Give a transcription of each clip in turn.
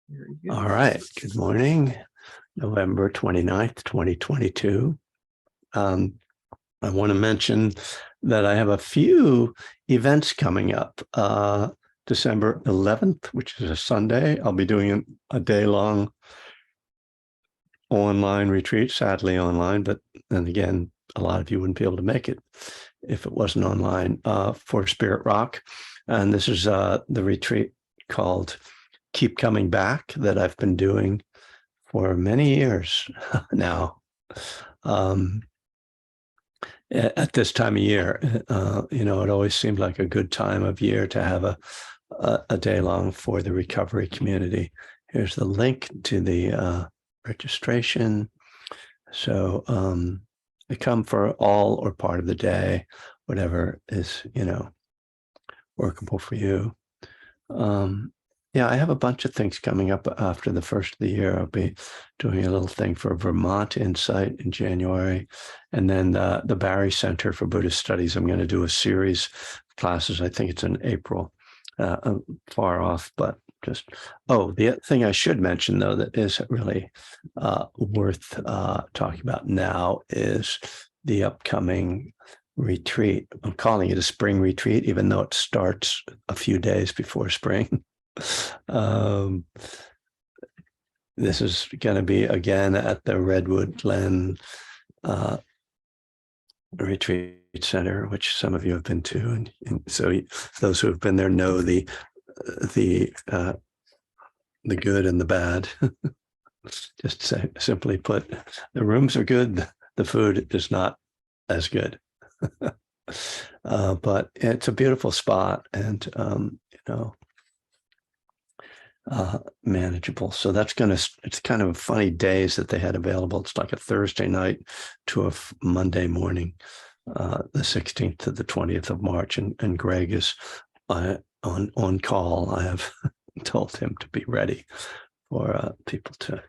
Very good. All right. Good morning, November 29th, 2022. I want to mention that I have a few events coming up. December 11th, which is a Sunday, I'll be doing a day-long online retreat, sadly online, but then again, a lot of you wouldn't be able to make it if it wasn't online, for Spirit Rock. And this is the retreat called Keep Coming Back that I've been doing for many years now. At this time of year, it always seemed like a good time of year to have a day long for the recovery community. Here's the link to the registration. So they come for all or part of the day, whatever is, workable for you. Yeah, I have a bunch of things coming up after the first of the year. I'll be doing a little thing for Vermont Insight in January. And then the Barry Center for Buddhist Studies, I'm going to do a series of classes. I think it's in April, far off, but just, the thing I should mention, though, that is really worth talking about now is the upcoming retreat. I'm calling it a spring retreat, even though it starts a few days before spring. This is going to be again at the Redwood Glen Retreat Center, which some of you have been to, and so those who have been there know the good and the bad. Just simply put, the rooms are good, the food is not as good. But it's a beautiful spot, and manageable. So it's kind of funny days that they had available. It's like a Thursday night to a Monday morning, the 16th to the 20th of March. And Greg is on call. I have told him to be ready for people to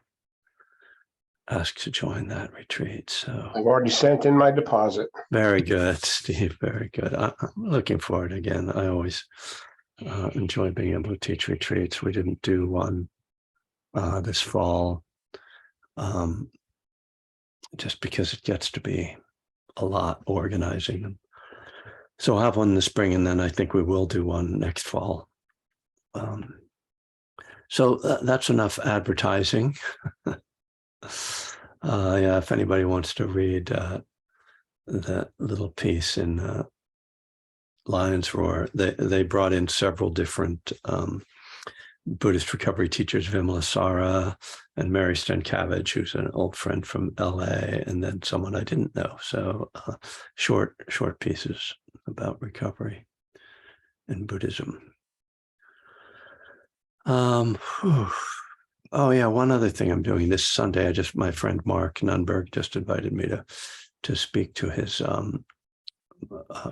ask to join that retreat. So I've already sent in my deposit. very good, Steve. Very good. I'm looking forward again. I always enjoy being able to teach retreats. We didn't do one this fall, just because it gets to be a lot organizing them. So I'll have one in the spring, and then I think we will do one next fall. So that's enough advertising. Yeah, if anybody wants to read that little piece in Lion's Roar, they brought in several different Buddhist recovery teachers, Vimala Sara and Mary Stankiewicz, who's an old friend from LA, and then someone I didn't know. So short pieces about recovery and Buddhism. Oh yeah, one other thing I'm doing this Sunday. My friend Mark Nunberg just invited me to speak to his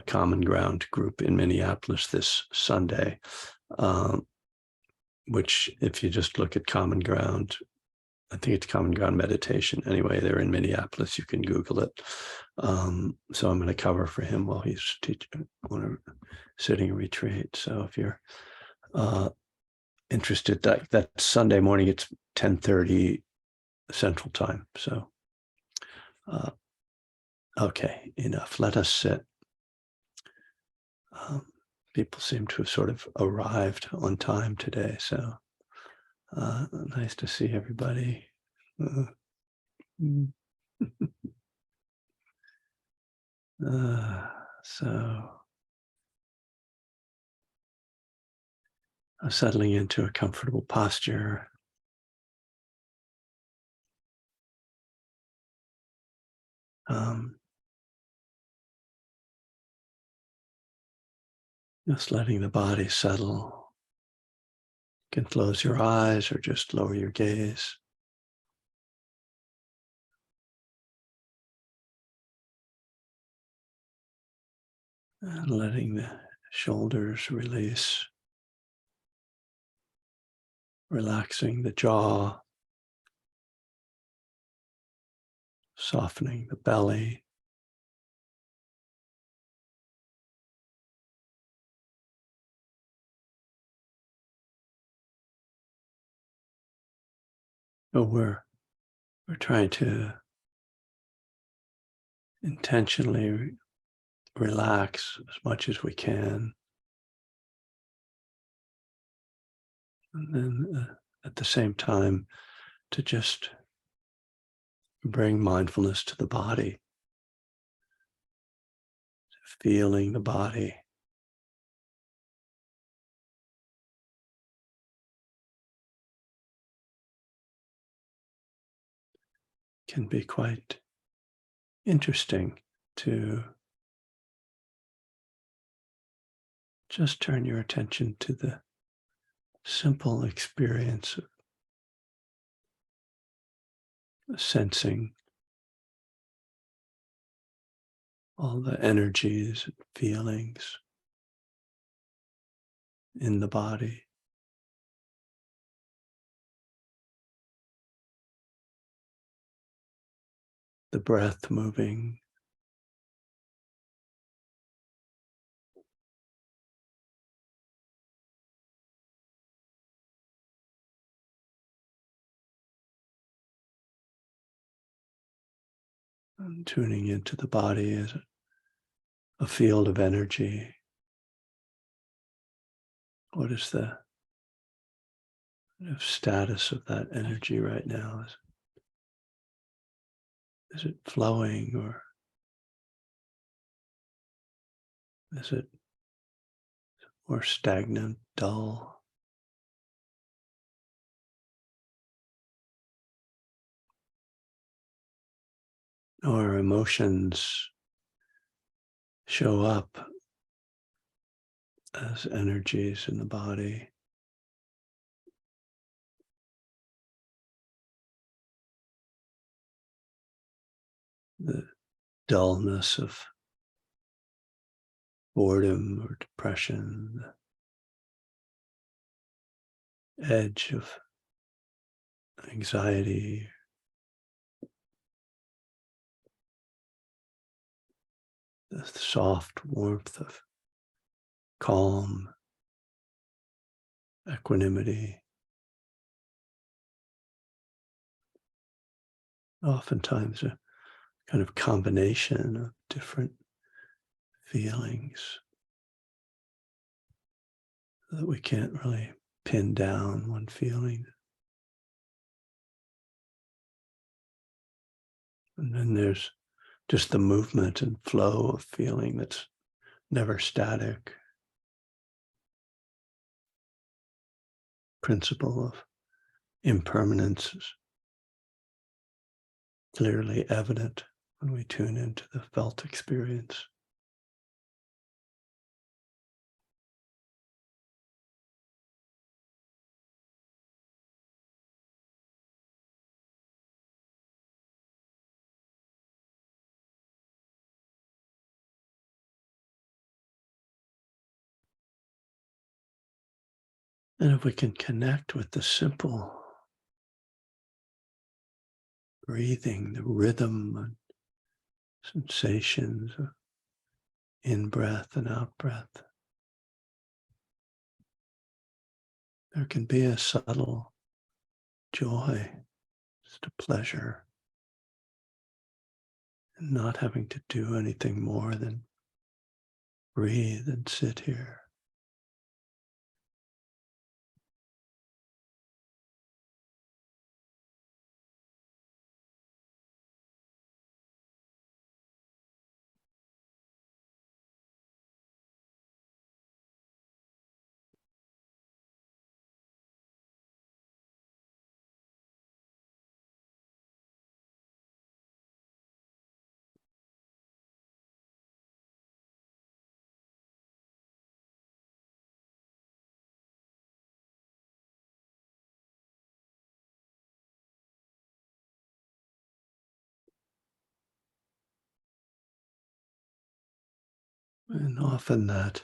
Common Ground group in Minneapolis this Sunday. Which, if you just look at Common Ground, I think it's Common Ground Meditation. Anyway, they're in Minneapolis. You can Google it. So I'm going to cover for him while he's teaching on a sitting retreat. So if you're interested, that Sunday morning, it's 10:30 Central Time. So, okay, enough. Let us sit. People seem to have sort of arrived on time today. So nice to see everybody. So settling into a comfortable posture. Just letting the body settle. You can close your eyes or just lower your gaze. And letting the shoulders release. Relaxing the jaw. Softening the belly. But we're trying to intentionally relax as much as we can. And then at the same time, to just bring mindfulness to the body, feeling the body. Can be quite interesting to just turn your attention to the simple experience of sensing all the energies and feelings in the body. The breath moving. And tuning into the body as a field of energy. What is the status of that energy right now? Is it flowing, or is it more stagnant, dull? Or emotions show up as energies in the body. The dullness of boredom or depression, the edge of anxiety, the soft warmth of calm, equanimity. Oftentimes a kind of combination of different feelings that we can't really pin down one feeling. And then there's just the movement and flow of feeling that's never static. Principle of impermanence is clearly evident when we tune into the felt experience. And if we can connect with the simple breathing, the rhythm and sensations of in-breath and out-breath, there can be a subtle joy, just a pleasure in not having to do anything more than breathe and sit here. And often that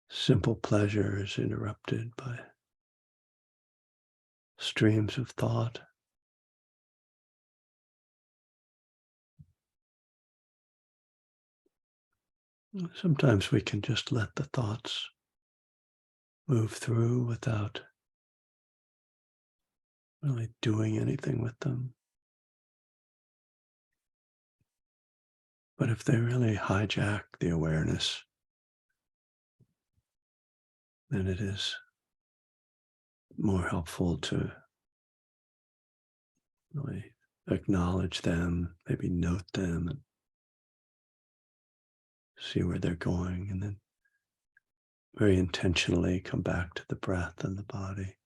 simple pleasure is interrupted by streams of thought. Sometimes we can just let the thoughts move through without really doing anything with them. But if they really hijack the awareness, then it is more helpful to really acknowledge them, maybe note them and see where they're going, and then very intentionally come back to the breath and the body.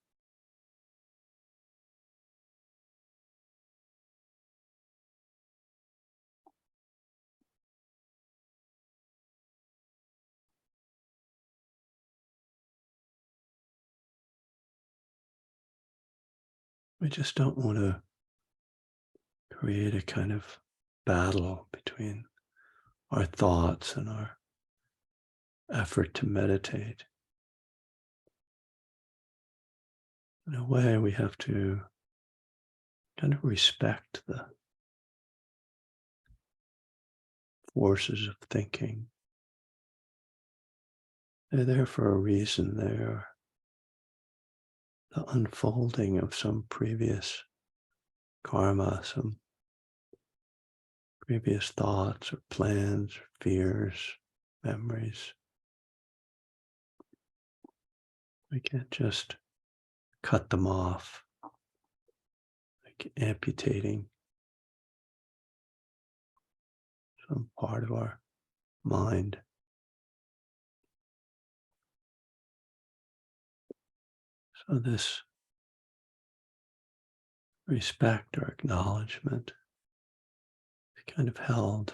We just don't want to create a kind of battle between our thoughts and our effort to meditate. In a way, we have to kind of respect the forces of thinking. They're there for a reason. They're the unfolding of some previous karma, some previous thoughts or plans, or fears, memories. We can't just cut them off, like amputating some part of our mind. So this respect or acknowledgement is kind of held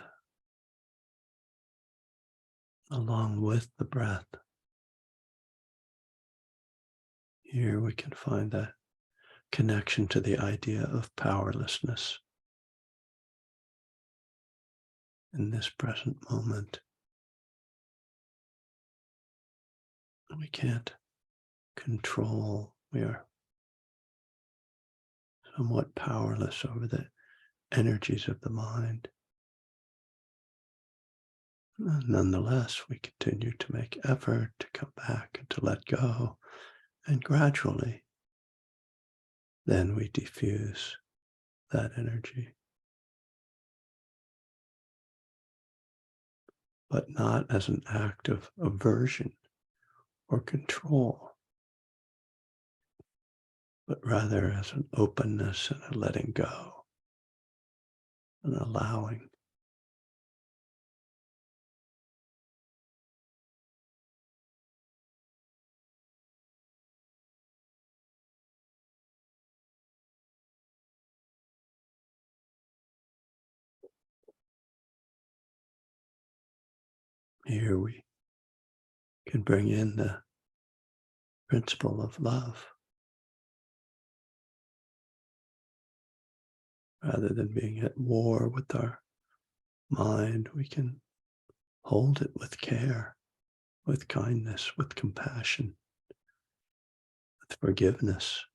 along with the breath. Here we can find that connection to the idea of powerlessness in this present moment. We can't control. We are somewhat powerless over the energies of the mind. Nonetheless, we continue to make effort to come back and to let go, and gradually, then we diffuse that energy, but not as an act of aversion or control, but rather as an openness and a letting go, an allowing. Here we can bring in the principle of love. Rather than being at war with our mind, we can hold it with care, with kindness, with compassion, with forgiveness.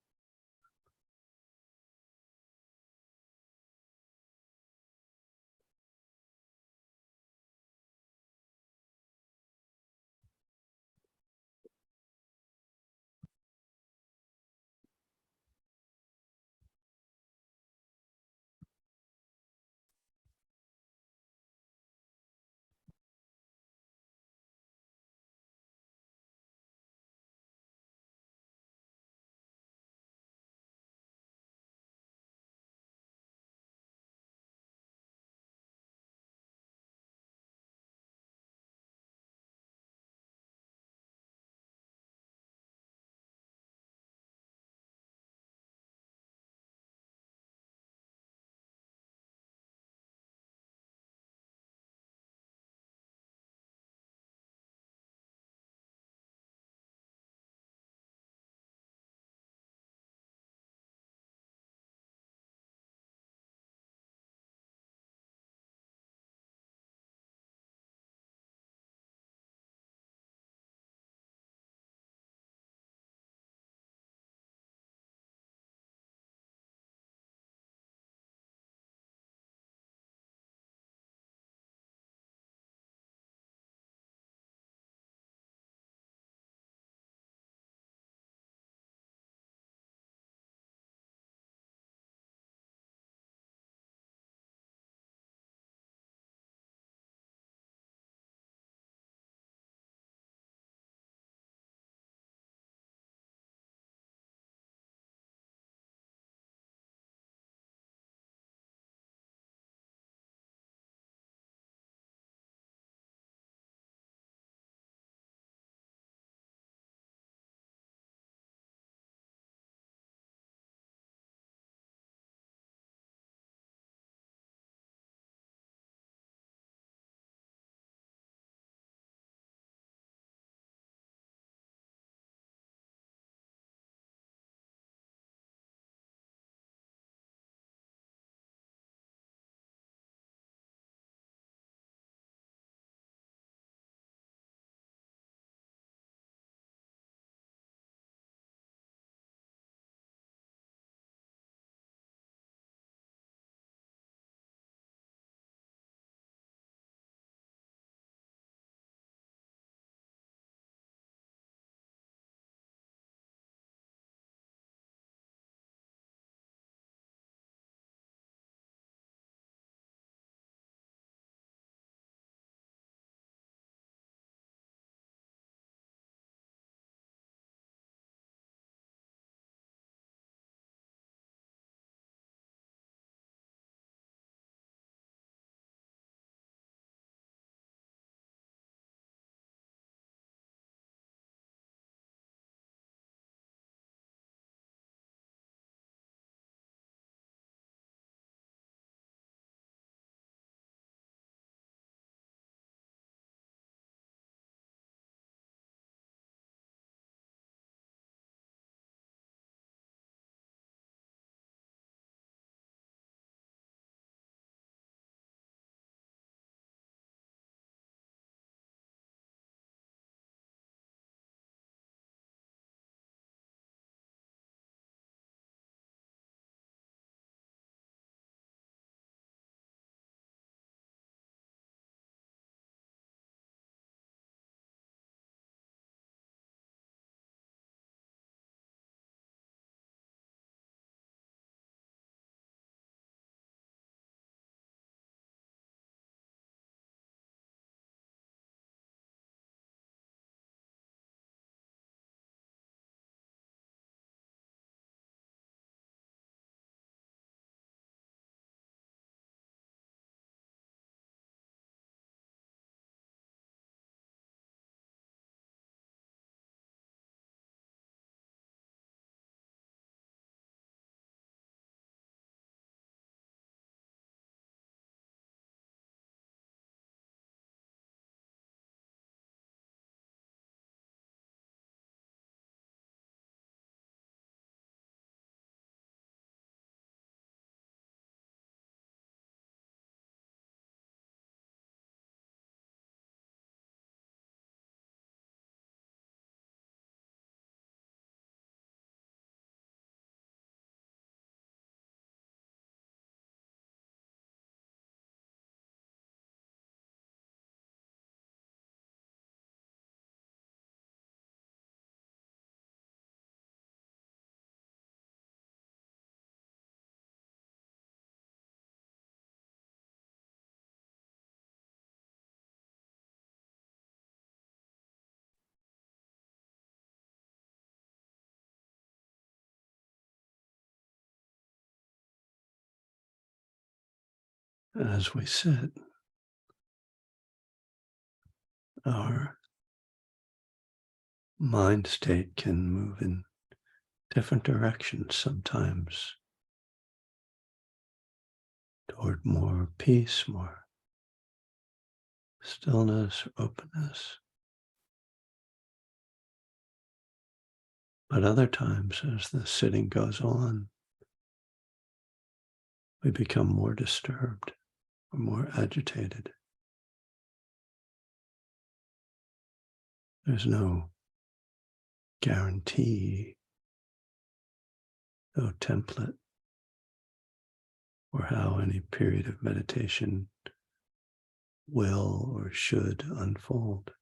As we sit, our mind state can move in different directions, sometimes toward more peace, more stillness, openness. But other times, as the sitting goes on, we become more disturbed or more agitated. There's no guarantee, no template for how any period of meditation will or should unfold.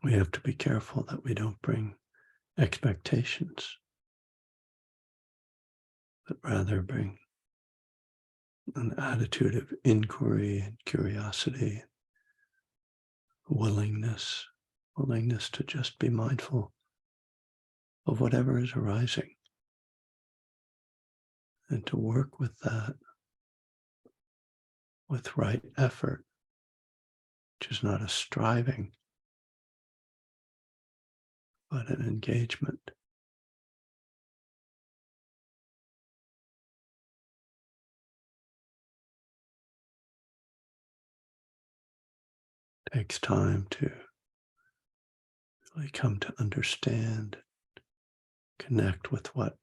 We have to be careful that we don't bring expectations, but rather bring an attitude of inquiry and curiosity, willingness to just be mindful of whatever is arising and to work with that with right effort, which is not a striving, but an engagement. It takes time to really come to understand, connect with what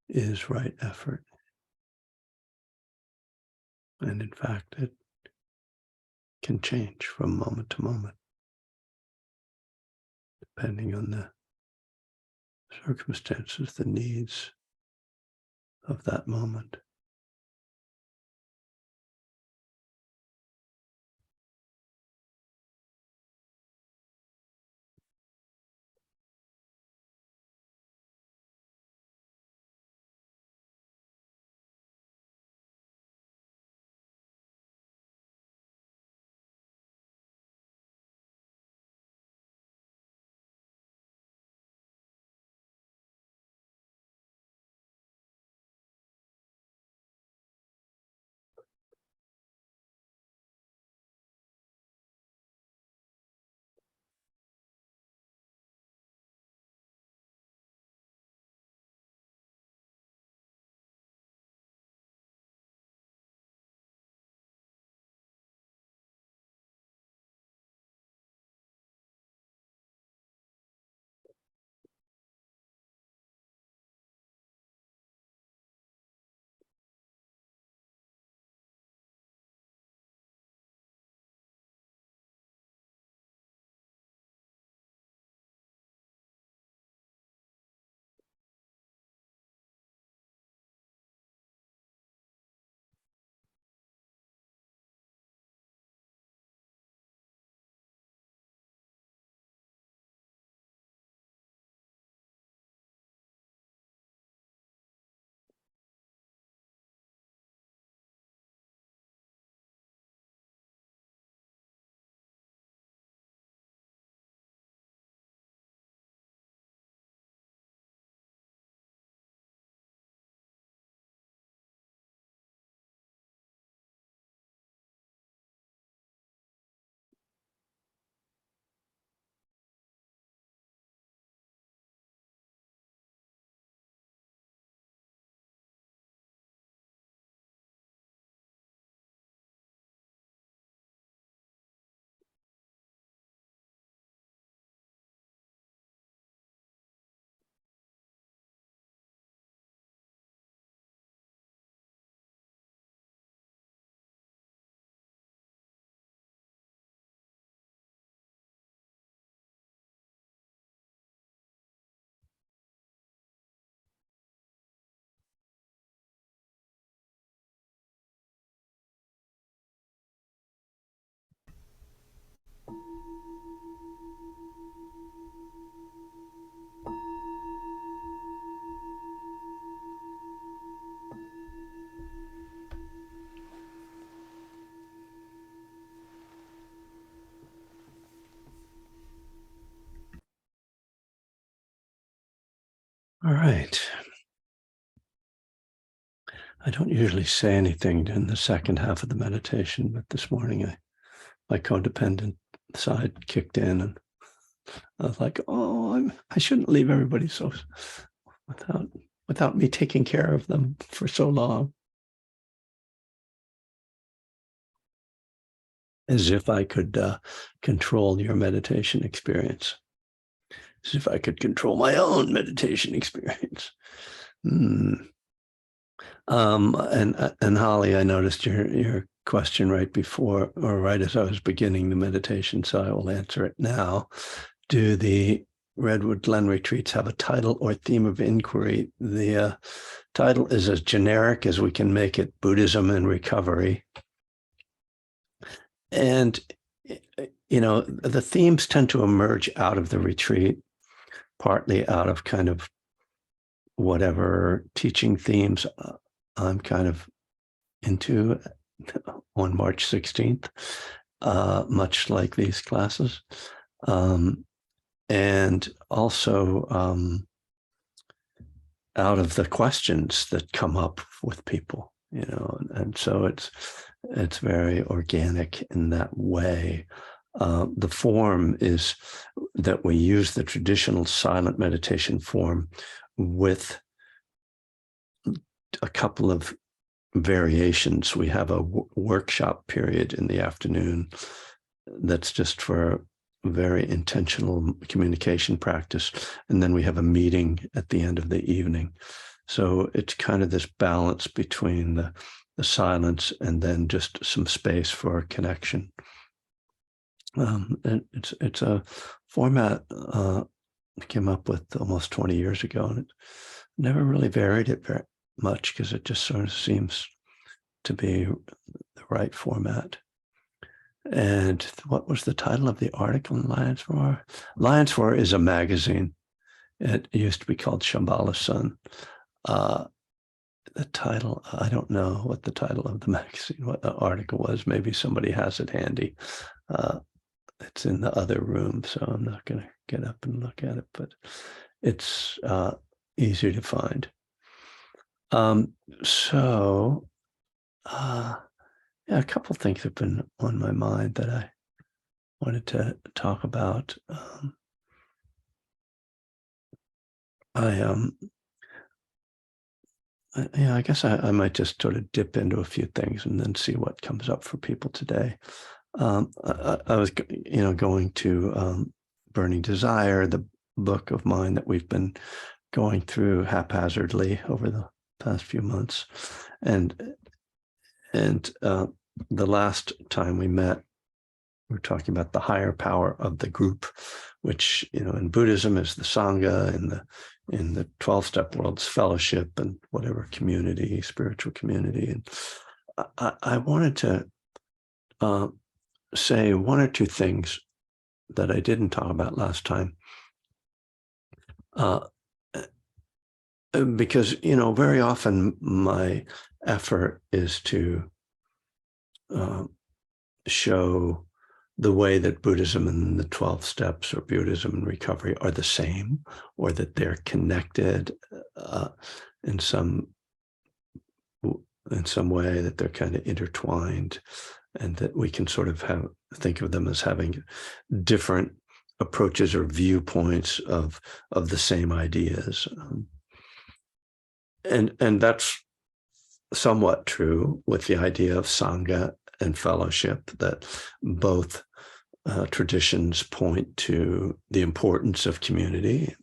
is right effort. And in fact, it can change from moment to moment, depending on the circumstances, the needs of that moment. right. I don't usually say anything in the second half of the meditation, but this morning my codependent side kicked in, and I was like, oh, I shouldn't leave everybody so without me taking care of them for so long. As if I could control your meditation experience. As if I could control my own meditation experience. And Holly, I noticed your question right before, or right as I was beginning the meditation, so I will answer it now. Do the Redwood Glen retreats have a title or theme of inquiry? The title is as generic as we can make it: Buddhism and Recovery. And, you know, the themes tend to emerge out of the retreat, partly out of kind of whatever teaching themes I'm kind of into on March 16th, much like these classes. And also out of the questions that come up with people, you know, and so it's very organic in that way. The form is that we use the traditional silent meditation form with a couple of variations. We have a workshop period in the afternoon that's just for very intentional communication practice. And then we have a meeting at the end of the evening. So it's kind of this balance between the silence and then just some space for connection. And it's a format I came up with almost 20 years ago, and it never really varied it very much because it just sort of seems to be the right format. And what was the title of the article in Lions Roar? Lions Roar is a magazine. It used to be called Shambhala Sun. The title, I don't know what the title of the magazine, what the article was. Maybe somebody has it handy. It's in the other room, so I'm not going to get up and look at it, but it's easy to find. Yeah, a couple things have been on my mind that I wanted to talk about. I guess I might just sort of dip into a few things and then see what comes up for people today. I was, going to Burning Desire, the book of mine that we've been going through haphazardly over the past few months, and the last time we met, we were talking about the higher power of the group, which, in Buddhism is the Sangha, in the 12-step world's fellowship, and whatever community, spiritual community. And I wanted to say one or two things that I didn't talk about last time. Because, very often my effort is to show the way that Buddhism and the 12 steps, or Buddhism and recovery, are the same, or that they're connected in some way, that they're kind of intertwined, and that we can sort of think of them as having different approaches or viewpoints of the same ideas. And that's somewhat true with the idea of Sangha and fellowship, that both traditions point to the importance of community.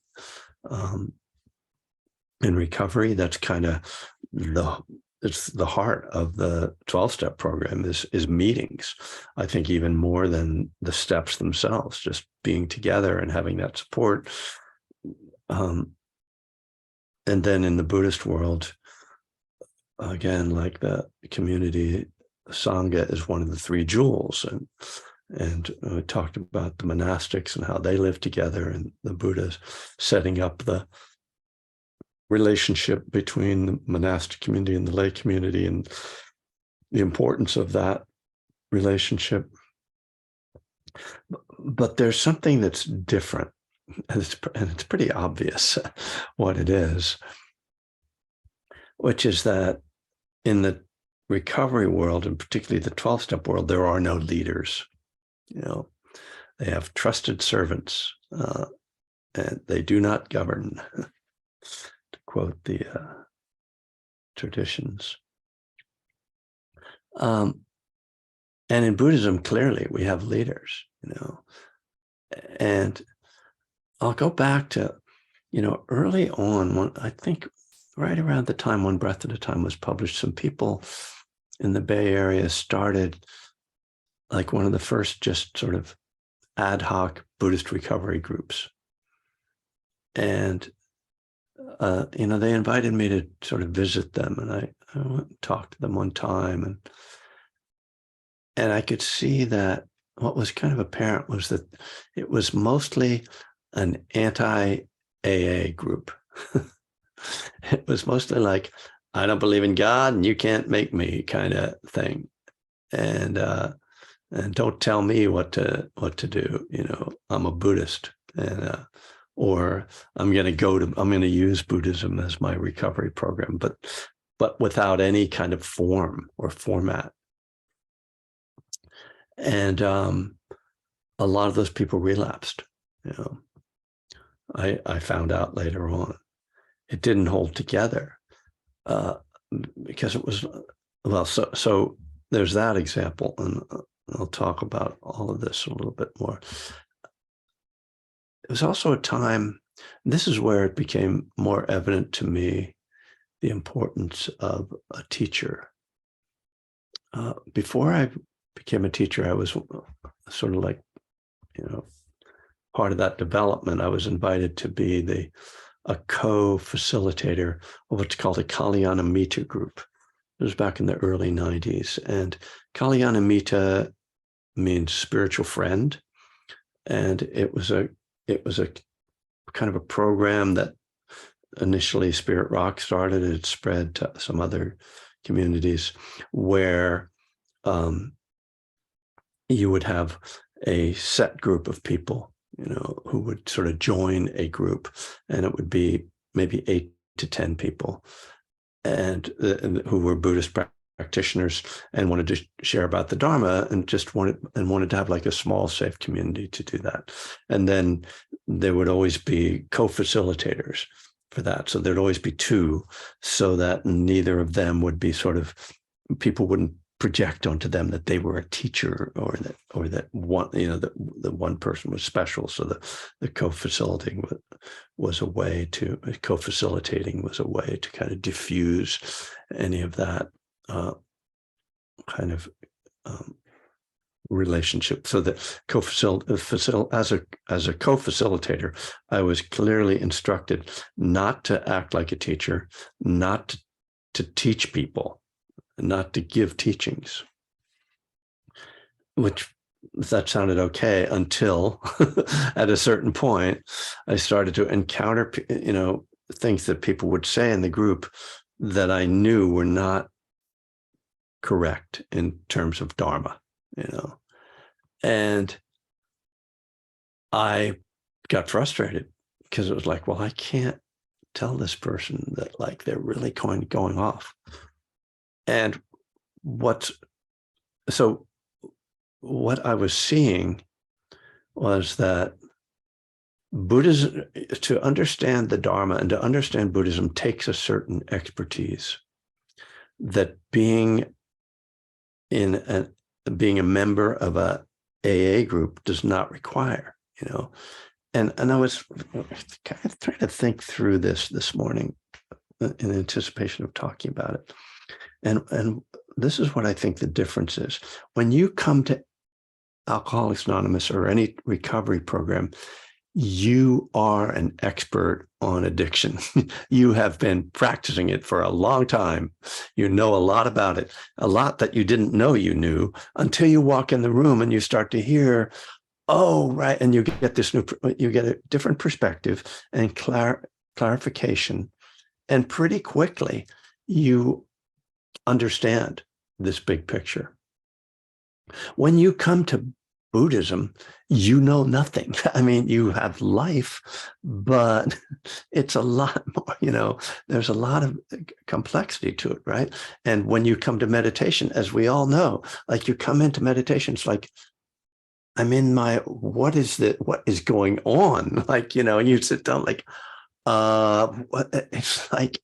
In recovery, that's kind of it's the heart of the 12-step program is meetings. I think even more than the steps themselves, just being together and having that support. And then in the Buddhist world, again, like the community, Sangha is one of the three jewels. And we talked about the monastics and how they live together, and the Buddha's setting up the relationship between the monastic community and the lay community, and the importance of that relationship. But there's something that's different and it's pretty obvious what it is, which is that in the recovery world, and particularly the 12-step world, there are no leaders. They have trusted servants, and they do not govern, to quote the traditions. And in Buddhism, clearly, we have leaders, and I'll go back to, early on, I think right around the time One Breath at a Time was published, some people in the Bay Area started like one of the first just sort of ad hoc Buddhist recovery groups. And, they invited me to sort of visit them, and I went and talked to them one time, and I could see that what was kind of apparent was that it was mostly an anti-AA group. It was mostly like, I don't believe in God and you can't make me kind of thing. And don't tell me what to do. I'm a Buddhist, and or I'm going to use Buddhism as my recovery program, but without any kind of form or format. And a lot of those people relapsed. I found out later on it didn't hold together because it was, well, so there's that example, and I'll talk about all of this a little bit more. It was also a time, this is where it became more evident to me, the importance of a teacher. Before I became a teacher, I was sort of like, part of that development. I was invited to be a co-facilitator of what's called a Kalyanamitta group. It was back in the early 90s. And Kalyanamitta means spiritual friend. And it was a kind of a program that initially Spirit Rock started. It spread to some other communities where you would have a set group of people, who would sort of join a group, and it would be maybe 8 to 10 people, and who were Buddhist practitioners and wanted to share about the Dharma, and just wanted to have like a small, safe community to do that. And then there would always be co-facilitators for that. So there'd always be two, so that neither of them would be people wouldn't project onto them that they were a teacher, or that one, the one person was special. So the co-facilitating was a way to kind of diffuse any of that kind of relationship. So that as a co-facilitator, I was clearly instructed not to act like a teacher, not to teach people, not to give teachings, which that sounded okay until at a certain point I started to encounter things that people would say in the group that I knew were not correct in terms of Dharma, and I got frustrated because it was like, well, I can't tell this person that like they're really going off. And what I was seeing was that Buddhism, to understand the Dharma and to understand Buddhism, takes a certain expertise that being a member of a AA group does not require, And I was kind of trying to think through this morning in anticipation of talking about it. And this is what I think the difference is. When you come to Alcoholics Anonymous or any recovery program, you are an expert on addiction. You have been practicing it for a long time. You know a lot about it, a lot that you didn't know you knew until you walk in the room and you start to hear, oh, right. And you get a different perspective and clarification. And pretty quickly, you understand this big picture. When you come to Buddhism, you know nothing. I mean, you have life, but it's a lot more, there's a lot of complexity to it, right? And when you come to meditation, as we all know, like you come into meditation, it's like, I'm in what is going on? Like, and you sit down like, it's like,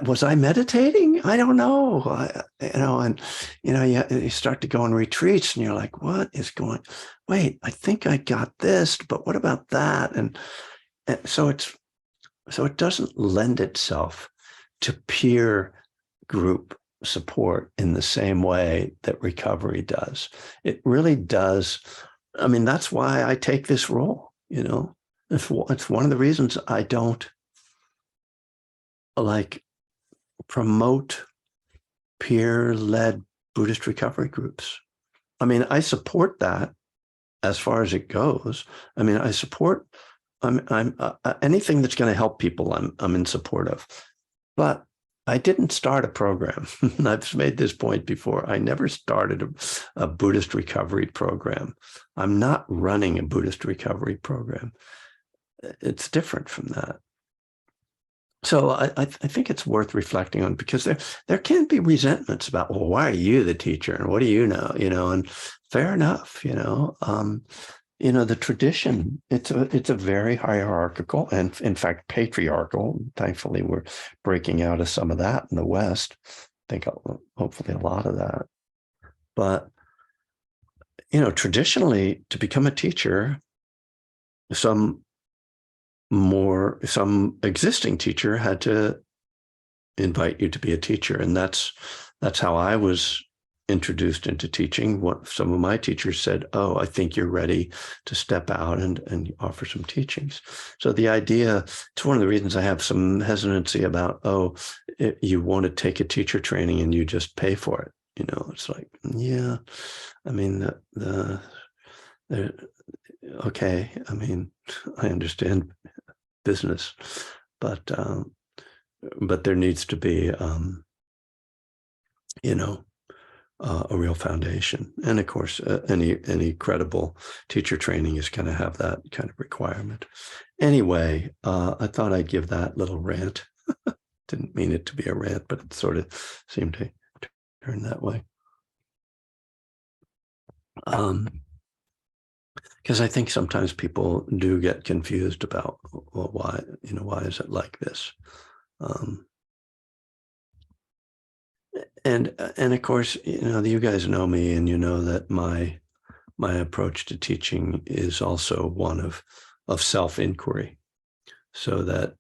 was I meditating? I don't know. And you start to go on retreats and you're like, what is wait, I think I got this, but what about that? And so it doesn't lend itself to peer group support in the same way that recovery does. It really does. I mean, that's why I take this role, it's one of the reasons I don't like promote peer-led Buddhist recovery groups. I mean, I support that as far as it goes. I mean, I support I'm anything that's going to help people. I'm in support of, but I didn't start a program. I've made this point before. I never started a Buddhist recovery program. I'm not running a Buddhist recovery program. It's different from that. So I think it's worth reflecting on, because there can be resentments about, well, why are you the teacher and what do you know? And fair enough. The tradition, it's a very hierarchical and in fact patriarchal. Thankfully, we're breaking out of some of that in the West. I think hopefully a lot of that. But traditionally, to become a teacher, some existing teacher had to invite you to be a teacher. And that's how I was introduced into teaching. What some of my teachers said, oh, I think you're ready to step out and offer some teachings. So the idea, it's one of the reasons I have some hesitancy about, you want to take a teacher training and you just pay for it. It's like, yeah, I mean, okay. I mean, I understand business, but there needs to be, a real foundation. And of course, any credible teacher training is going to have that kind of requirement. Anyway, I thought I'd give that little rant. Didn't mean it to be a rant, but it sort of seemed to turn that way. Because I think sometimes people do get confused about, well, why is it like this? And of course, you guys know me, and you know that my approach to teaching is also one of self-inquiry, so that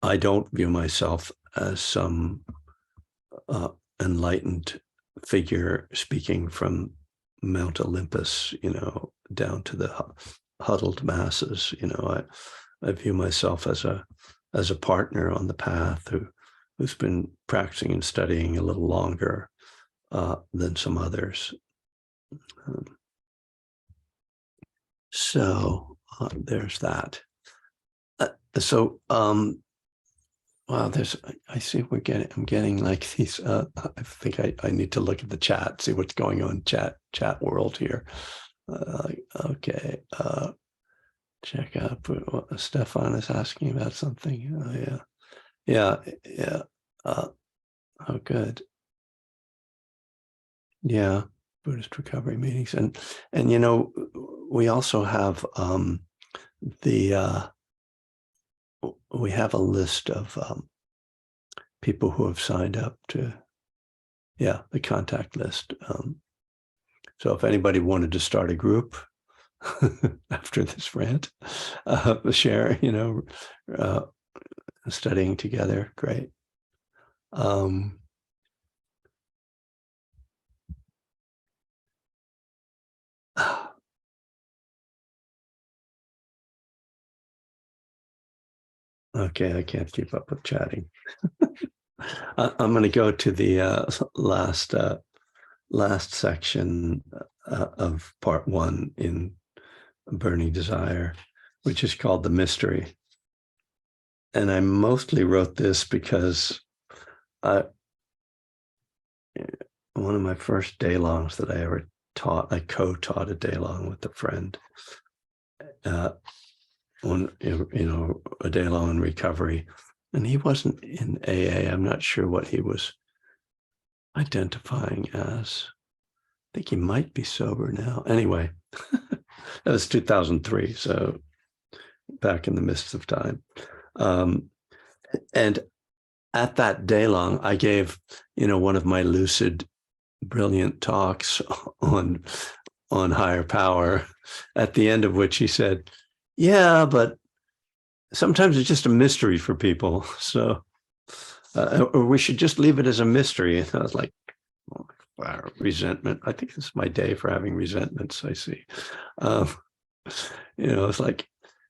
I don't view myself as some enlightened figure speaking from Mount Olympus, down to the huddled masses. I view myself as a partner on the path who's been practicing and studying a little longer than some others. So there's that. Wow, I see I'm getting like these, I think I need to look at the chat, see what's going on in chat world here. Okay. Check out what Stefan is asking about something. Oh yeah. Oh, good. Yeah. Buddhist recovery meetings. And we also have we have a list of people who have signed up to, the contact list. So if anybody wanted to start a group after this rant, share, studying together, great. Okay, I can't keep up with chatting. I'm going to go to the last section of part 1 in Burning Desire, which is called The Mystery. And I mostly wrote this because one of my first day-longs that I ever taught. I co-taught a day-long with a friend. A day-long in recovery, and he wasn't in AA. I'm not sure what he was identifying as. I think he might be sober now. Anyway, that was 2003, so back in the midst of time. And at that day-long, I gave, one of my lucid, brilliant talks on higher power, at the end of which he said, yeah, but sometimes it's just a mystery for people. So, or we should just leave it as a mystery. And I was like, oh, wow, resentment. I think this is my day for having resentments, I see. It's like,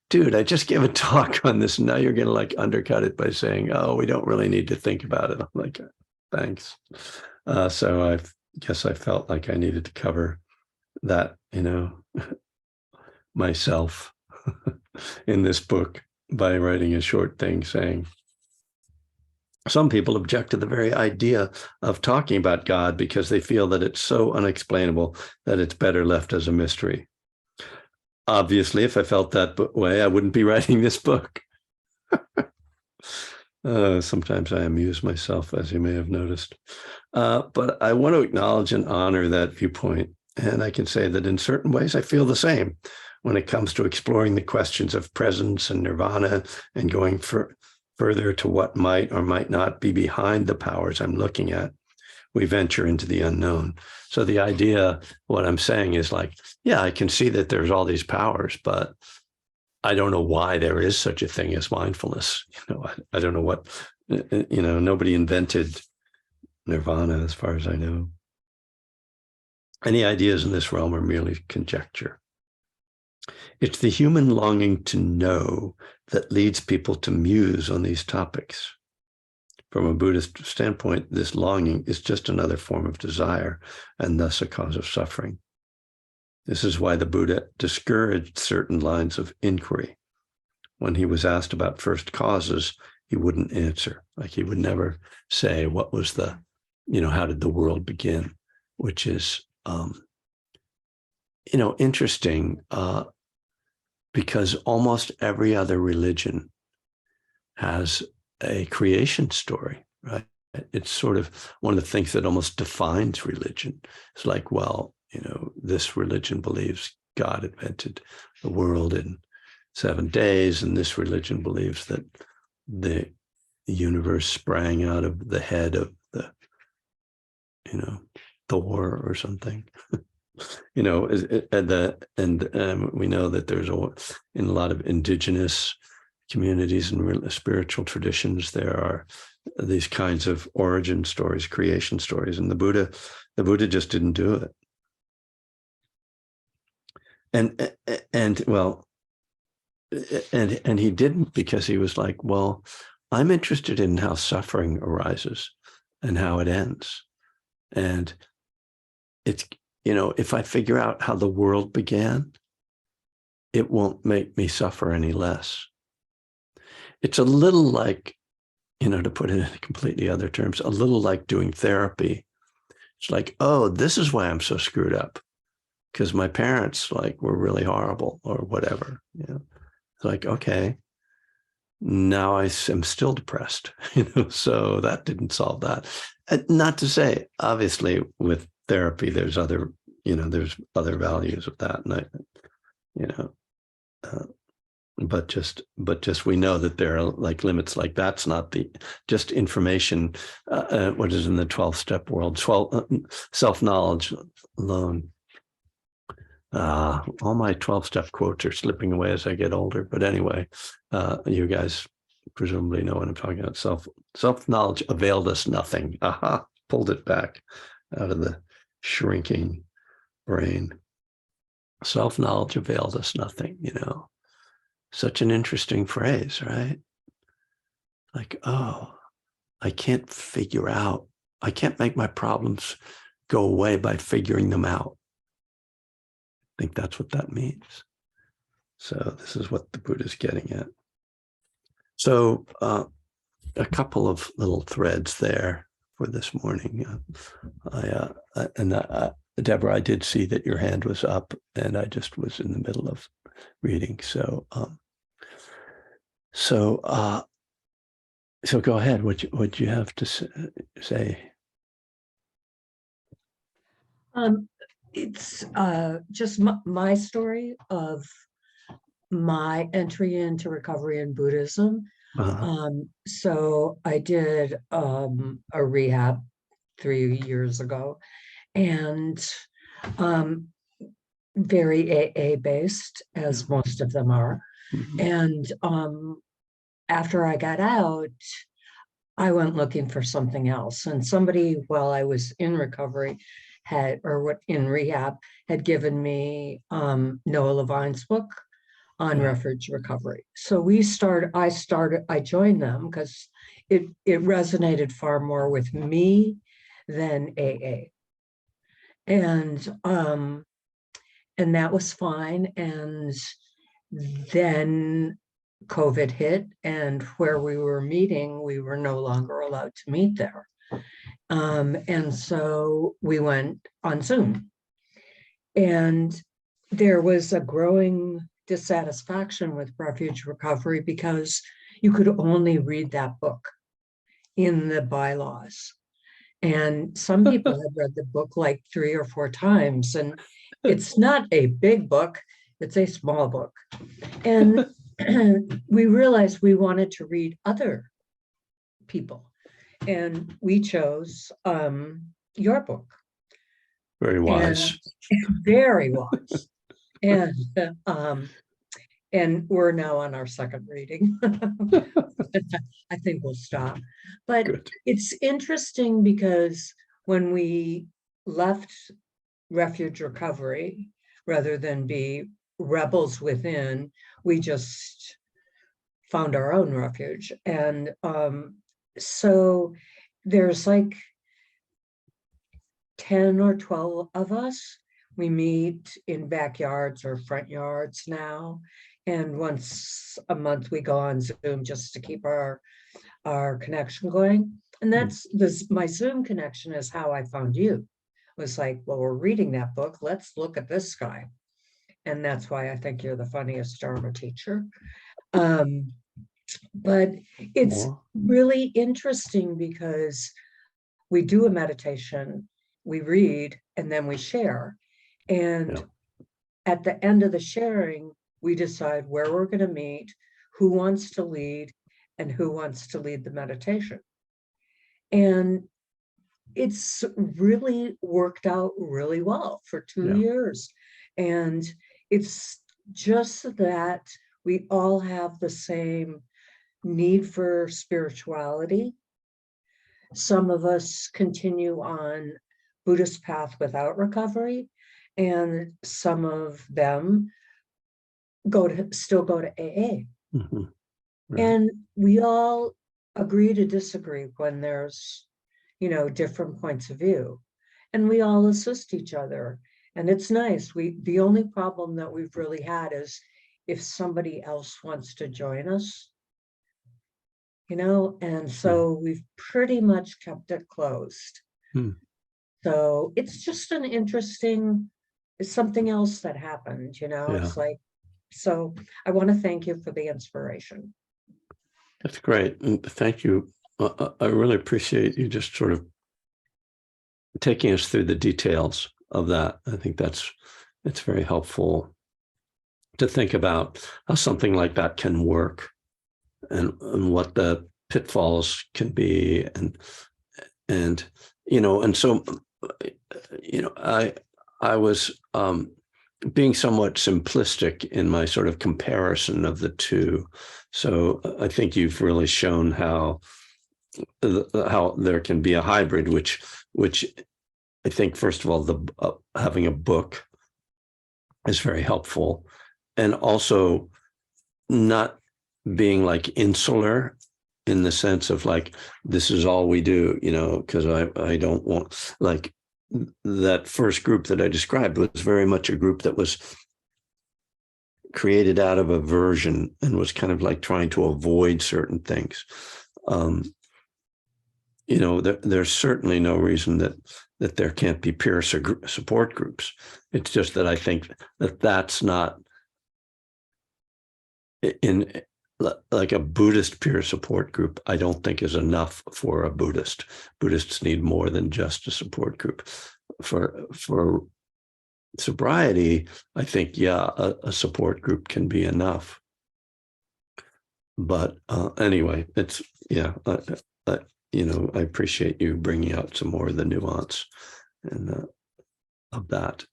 dude, I just gave a talk on this. And now you're going to like undercut it by saying, oh, we don't really need to think about it. I'm like, thanks. So I guess I felt like I needed to cover that, myself in this book by writing a short thing saying, some people object to the very idea of talking about God because they feel that it's so unexplainable that it's better left as a mystery. Obviously, if I felt that way, I wouldn't be writing this book. Sometimes I amuse myself, as you may have noticed. But I want to acknowledge and honor that viewpoint. And I can say that in certain ways, I feel the same when it comes to exploring the questions of presence and nirvana and going further to what might or might not be behind the powers I'm looking at. We venture into the unknown. So the idea, what I'm saying is like, yeah, I can see that there's all these powers, but I don't know why there is such a thing as mindfulness. I don't know what, nobody invented nirvana as far as I know. Any ideas in this realm are merely conjecture. It's the human longing to know that leads people to muse on these topics. From a Buddhist standpoint, this longing is just another form of desire and thus a cause of suffering. This is why the Buddha discouraged certain lines of inquiry. When he was asked about first causes, he wouldn't answer. Like he would never say what was the, how did the world begin, which is, interesting because almost every other religion has a creation story, right? It's sort of one of the things that almost defines religion. It's like, well, this religion believes God invented the world in 7 days, and this religion believes that the universe sprang out of the head of the, Thor or something. We know that there's in a lot of indigenous communities and spiritual traditions, there are these kinds of origin stories, creation stories, and the Buddha just didn't do it. And he didn't because he was like, well, I'm interested in how suffering arises and how it ends. And it's, if I figure out how the world began, it won't make me suffer any less. It's a little like, to put it in completely other terms, a little like doing therapy. It's like, oh, this is why I'm so screwed up, because my parents were really horrible or whatever. It's like, okay, now I am still depressed, so that didn't solve that. Not to say, obviously, with therapy, there's other values of that, and but just we know that there are limits. That's not just information. What is in the 12-step world? Self-knowledge alone. All my 12-step quotes are slipping away as I get older. But anyway, you guys presumably know what I'm talking about. Self-knowledge availed us nothing. Aha, pulled it back out of the shrinking brain. Self-knowledge availed us nothing, Such an interesting phrase, right? Like, oh, I can't make my problems go away by figuring them out. I think that's what that means. So this is what the Buddha's getting at. So a couple of little threads there. this morning. Deborah, I did see that your hand was up, and I just was in the middle of reading. So go ahead. What you have to say? It's just my story of my entry into recovery in Buddhism. So I did a rehab 3 years ago, and very AA based, as most of them are. And after I got out, I went looking for something else. And somebody, while I was in recovery, in rehab, had given me Noah Levine's book on refuge recovery. So I joined them because it resonated far more with me than AA. And that was fine. And then COVID hit, and where we were meeting, we were no longer allowed to meet there. And so we went on Zoom. And there was a growing dissatisfaction with refuge recovery because you could only read that book in the bylaws. And some people had read the book like 3 or 4 times, and it's not a big book, it's a small book. And we realized we wanted to read other people, and we chose your book. Very wise. Very wise. And we're now on our second reading. I think we'll stop. But Good. It's interesting because when we left refuge recovery, rather than be rebels within, we just found our own refuge. And so there's like 10 or 12 of us. We meet in backyards or front yards now. And once a month we go on Zoom just to keep our connection going. And that's my Zoom connection is how I found you. It was like, well, we're reading that book. Let's look at this guy. And that's why I think you're the funniest Dharma teacher. But it's really interesting because we do a meditation, we read, and then we share. And at the end of the sharing, we decide where we're going to meet, who wants to lead, and who wants to lead the meditation. And it's really worked out really well for 2 years. And it's just that we all have the same need for spirituality. Some of us continue on Buddhist path without recovery, and some of them still go to AA. Mm-hmm. Right. And we all agree to disagree when there's, different points of view, and we all assist each other. And it's nice. The only problem that we've really had is if somebody else wants to join us, and so we've pretty much kept it closed. So it's just it's something else that happened, It's like, so I want to thank you for the inspiration. That's great. And thank you. I really appreciate you just sort of taking us through the details of that. I think it's very helpful to think about how something like that can work and what the pitfalls can be. And so, I was being somewhat simplistic in my sort of comparison of the two. So I think you've really shown how there can be a hybrid, which I think, first of all, having a book is very helpful, and also not being like insular in the sense of like, this is all we do, because I don't want, like, that first group that I described was very much a group that was created out of aversion and was kind of like trying to avoid certain things. there's certainly no reason that there can't be peer support groups. It's just that I think that that's not in like a Buddhist peer support group. I don't think is enough for a Buddhist. Buddhists need more than just a support group. For sobriety, I think, yeah, a support group can be enough. But anyway, it's, yeah, I appreciate you bringing out some more of the nuance and of that.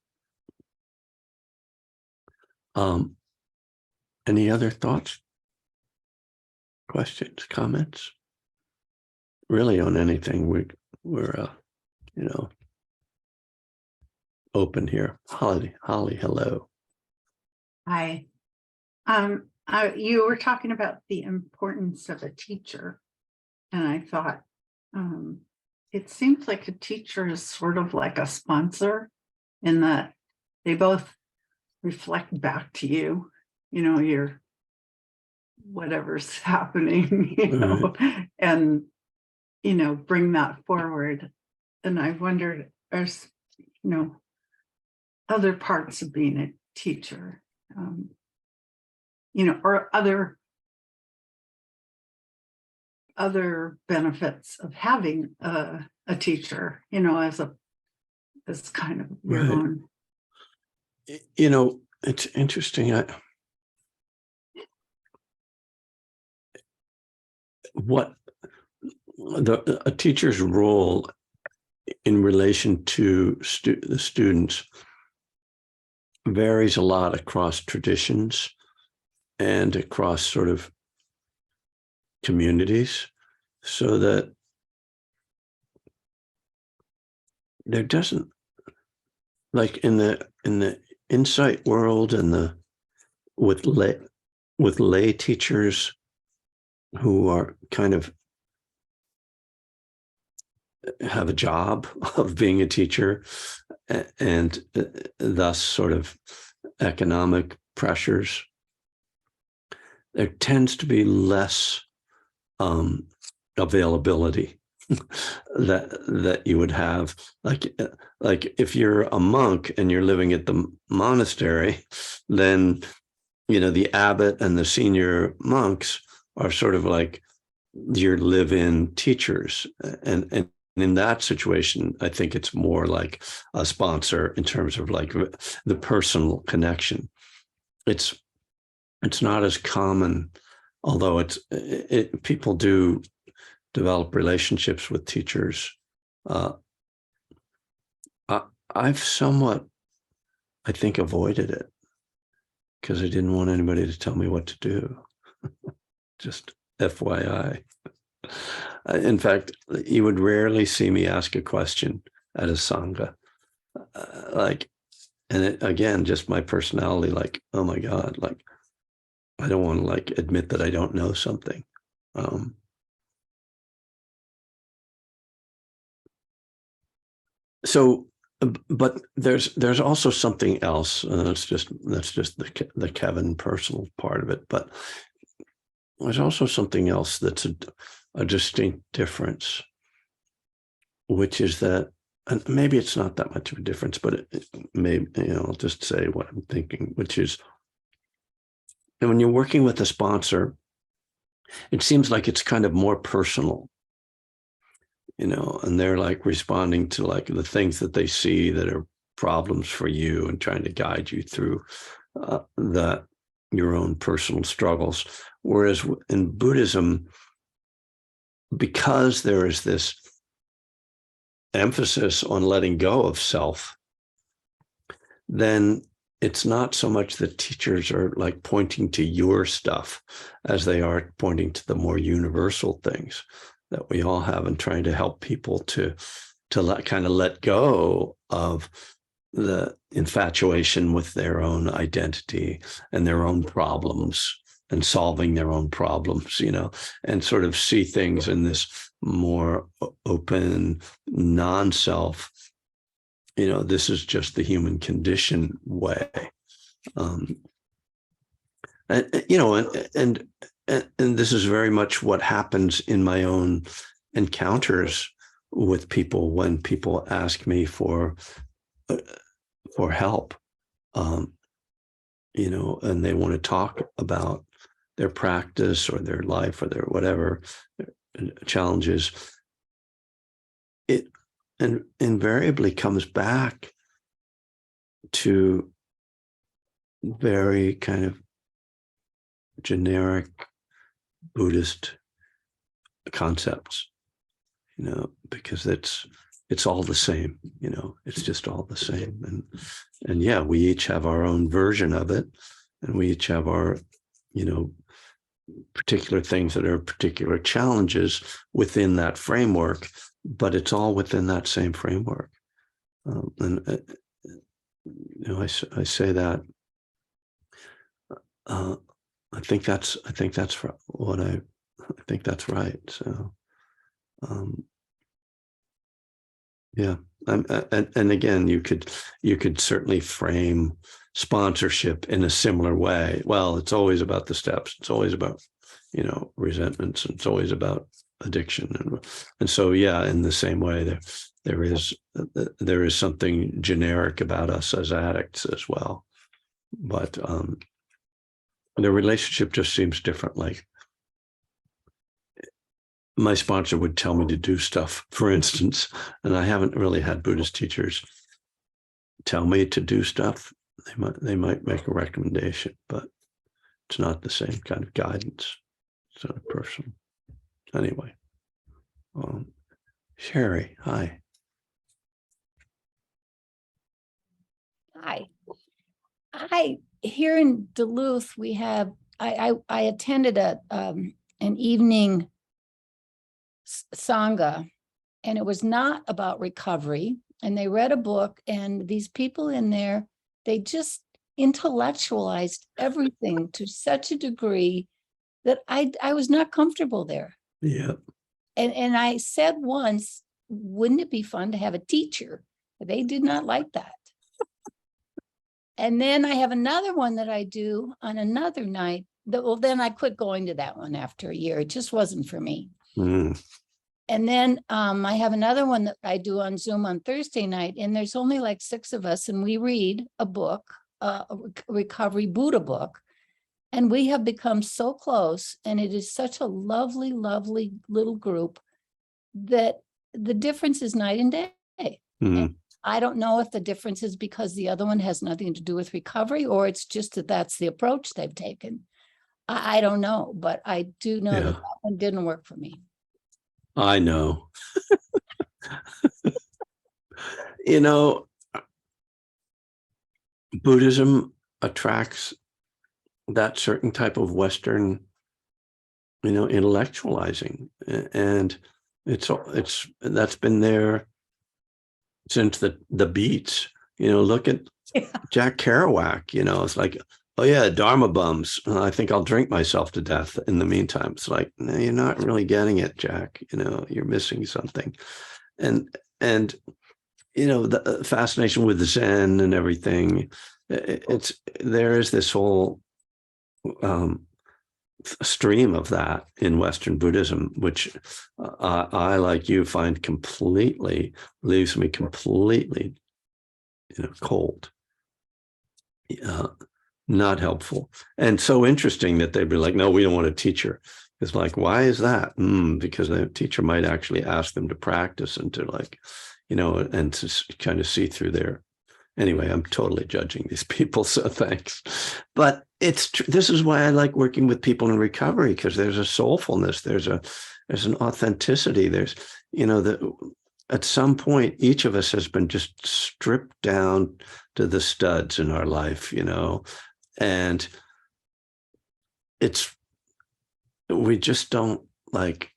Any other thoughts, questions, comments? Really on anything, we're open here. Holly, hello. Hi. You were talking about the importance of a teacher, and I thought it seems like a teacher is sort of like a sponsor in that they both reflect back to you, your whatever's happening, and bring that forward. And I wondered, there's other parts of being a teacher, or other benefits of having a teacher, as kind of your Right. own. It's interesting. A teacher's role in relation to the students varies a lot across traditions and across sort of communities, so that there doesn't, like in the insight world and with lay teachers who are kind of have a job of being a teacher, and thus sort of economic pressures, there tends to be less availability that you would have, like if you're a monk and you're living at the monastery, then the abbot and the senior monks are sort of like your live-in teachers, and in that situation, I think it's more like a sponsor in terms of like the personal connection. It's not as common, although people do develop relationships with teachers. I've somewhat, I think, avoided it because I didn't want anybody to tell me what to do. Just FYI. In fact, you would rarely see me ask a question at a Sangha. Again, just my personality, like, oh my God, like, I don't want to like admit that I don't know something. But there's also something else. That's just the Kevin personal part of it. But there's also something else that's a distinct difference, which is that, and maybe it's not that much of a difference, but it may, I'll just say what I'm thinking, which is, and when you're working with a sponsor, it seems like it's kind of more personal, and they're like responding to like the things that they see that are problems for you and trying to guide you through your own personal struggles. Whereas in Buddhism, because there is this emphasis on letting go of self, then it's not so much that teachers are like pointing to your stuff as they are pointing to the more universal things that we all have, and trying to help people to let go of the infatuation with their own identity and their own problems and solving their own problems, and sort of see things in this more open, non-self, this is just the human condition way. And this is very much what happens in my own encounters with people when people ask me for help, you know, and they want to talk about their practice or their life or their whatever challenges. It invariably comes back to very kind of generic Buddhist concepts, you know, because it's all the same, you know, it's just all the same. And yeah, we each have our own version of it, and we each have our, you know, particular things that are particular challenges within that framework, but it's all within that same framework. You know, I say that. I think that's what I think that's right. So, yeah. And again, you could certainly frame sponsorship in a similar way. Well, it's always about the steps. It's always about, you know, resentments, and it's always about addiction. And so, yeah, in the same way, there is something generic about us as addicts as well. But the relationship just seems different. Like, my sponsor would tell me to do stuff, for instance, and I haven't really had Buddhist teachers tell me to do stuff. They might make a recommendation, but it's not the same kind of guidance. It's not personal. Anyway, Sherry, hi. Hi. Here in Duluth, we have, I attended an evening Sangha, and it was not about recovery. And they read a book, and these people in there, they just intellectualized everything to such a degree that I was not comfortable there. Yeah. And I said once, wouldn't it be fun to have a teacher? They did not like that. And then I have another one that I do on another night that, well, then I quit going to that one after a year. It just wasn't for me. Mm. And then I have another one that I do on Zoom on Thursday night, and there's only like 6 of us, and we read a book, a recovery Buddha book, and we have become so close, and it is such a lovely, lovely little group that the difference is night and day. Mm. I don't know if the difference is because the other one has nothing to do with recovery, or it's just that that's the approach they've taken. I don't know, but I do know that one didn't work for me. I know. You know, Buddhism attracts that certain type of Western, you know, intellectualizing, and that's been there since the beats. You know, look at Jack Kerouac. You know, it's like, oh yeah, Dharma bums. I think I'll drink myself to death in the meantime. It's like, no, you're not really getting it, Jack. You know, you're missing something. And you know, the fascination with the Zen and everything. There is this whole stream of that in Western Buddhism, which I, like you, find leaves me completely, you know, cold. Not helpful. And so interesting that they'd be like, no, we don't want a teacher. It's like, why is that? Because the teacher might actually ask them to practice and to, like, you know, and to kind of see through their, anyway, I'm totally judging these people, so thanks. But this is why I like working with people in recovery, because there's a soulfulness, there's an authenticity, there's, you know, at some point, each of us has been just stripped down to the studs in our life, you know, and we just don't, like,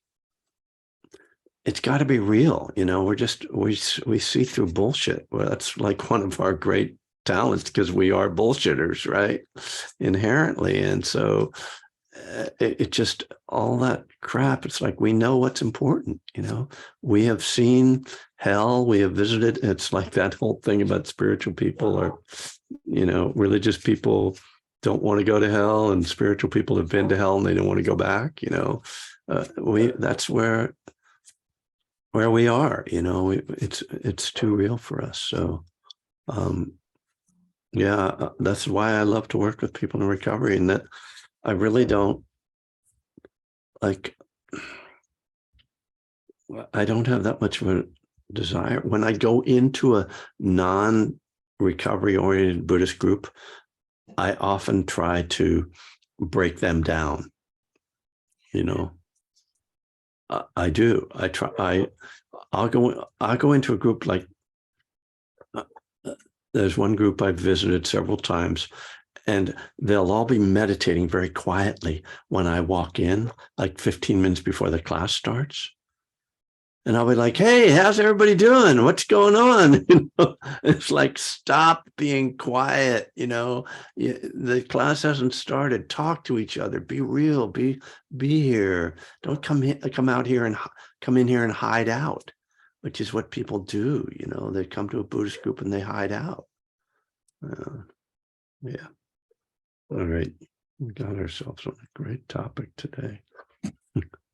it's got to be real, you know. We see through bullshit. Well, that's like one of our great talents, because we are bullshitters, right, inherently. And so it just, all that crap, it's like, we know what's important, you know. We have seen hell, we have visited. It's like that whole thing about spiritual people, or, you know, religious people don't want to go to hell, and spiritual people have been to hell and they don't want to go back, you know. That's where where we are, it's too real for us. So, yeah, that's why I love to work with people in recovery, and that I really don't like, I don't have that much of a desire. When I go into a non-recovery oriented Buddhist group, I often try to break them down. I do. I'll go into a group like, there's one group I've visited several times, and they'll all be meditating very quietly when I walk in, like 15 minutes before the class starts. And I'll be like, hey, how's everybody doing? What's going on? It's like, stop being quiet. The class hasn't started. Talk to each other. Be real. Be here. Don't come in here and hide out, which is what people do. They come to a Buddhist group and they hide out. Yeah. All right. We got ourselves on a great topic today.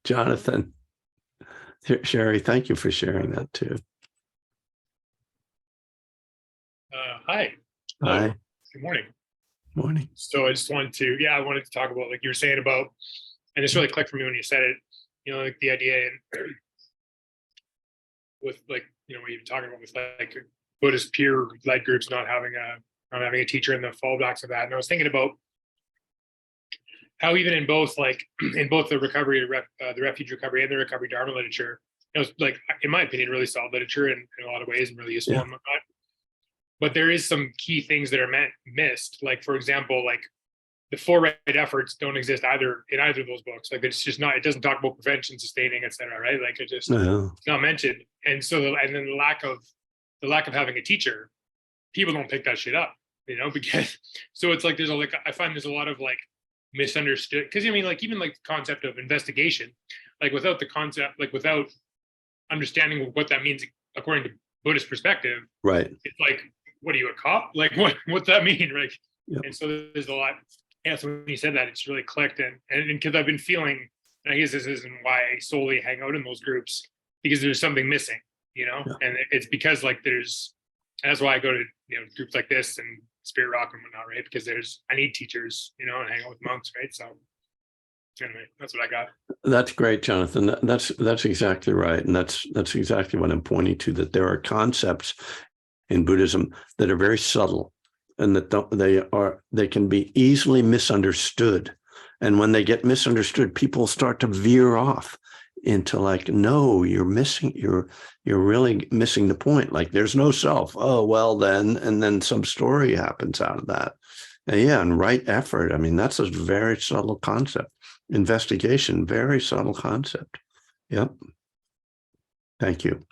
Jonathan. Sherry, thank you for sharing that too. Hi. Hi. Good morning. Morning. So I just wanted to, I wanted to talk about, like you were saying about, and this really clicked for me when you said it, like the idea with like, what you're talking about with like Buddhist peer-led groups not having a teacher and the fallbacks of that. And I was thinking about how even in both the recovery, the refuge recovery and the recovery Dharma literature, it was like, in my opinion, really solid literature in a lot of ways and really useful and whatnot. But there is some key things that are missed. Like, for example, like the 4 right efforts don't exist in either of those books. Like, it's just not, it doesn't talk about prevention, sustaining, etc. Right? Like, it's not mentioned. And so, and then the lack of having a teacher, people don't pick that shit up, because, so it's like, I find there's a lot of like misunderstood, because like even like the concept of investigation, like without the concept, like without understanding what that means according to Buddhist perspective, right? It's like, what are you, a cop? Like what's that mean, right? Yep. And so there's a lot. Yeah, so when you said that, it's really clicked, and because I've been feeling, and I guess this isn't why I solely hang out in those groups, because there's something missing, and it's because like that's why I go to groups like this and Spirit Rock and whatnot, right? Because I need teachers, and hang out with monks, right? So anyway, that's what I got. That's great, Jonathan. That's exactly right, and that's exactly what I'm pointing to. That there are concepts in Buddhism that are very subtle, and that they can be easily misunderstood. And when they get misunderstood, people start to veer off into like, no, you're really missing the point. Like, there's no self. Oh, well then, and then some story happens out of that. And right effort. I mean, that's a very subtle concept. Investigation, very subtle concept. Yep. Thank you.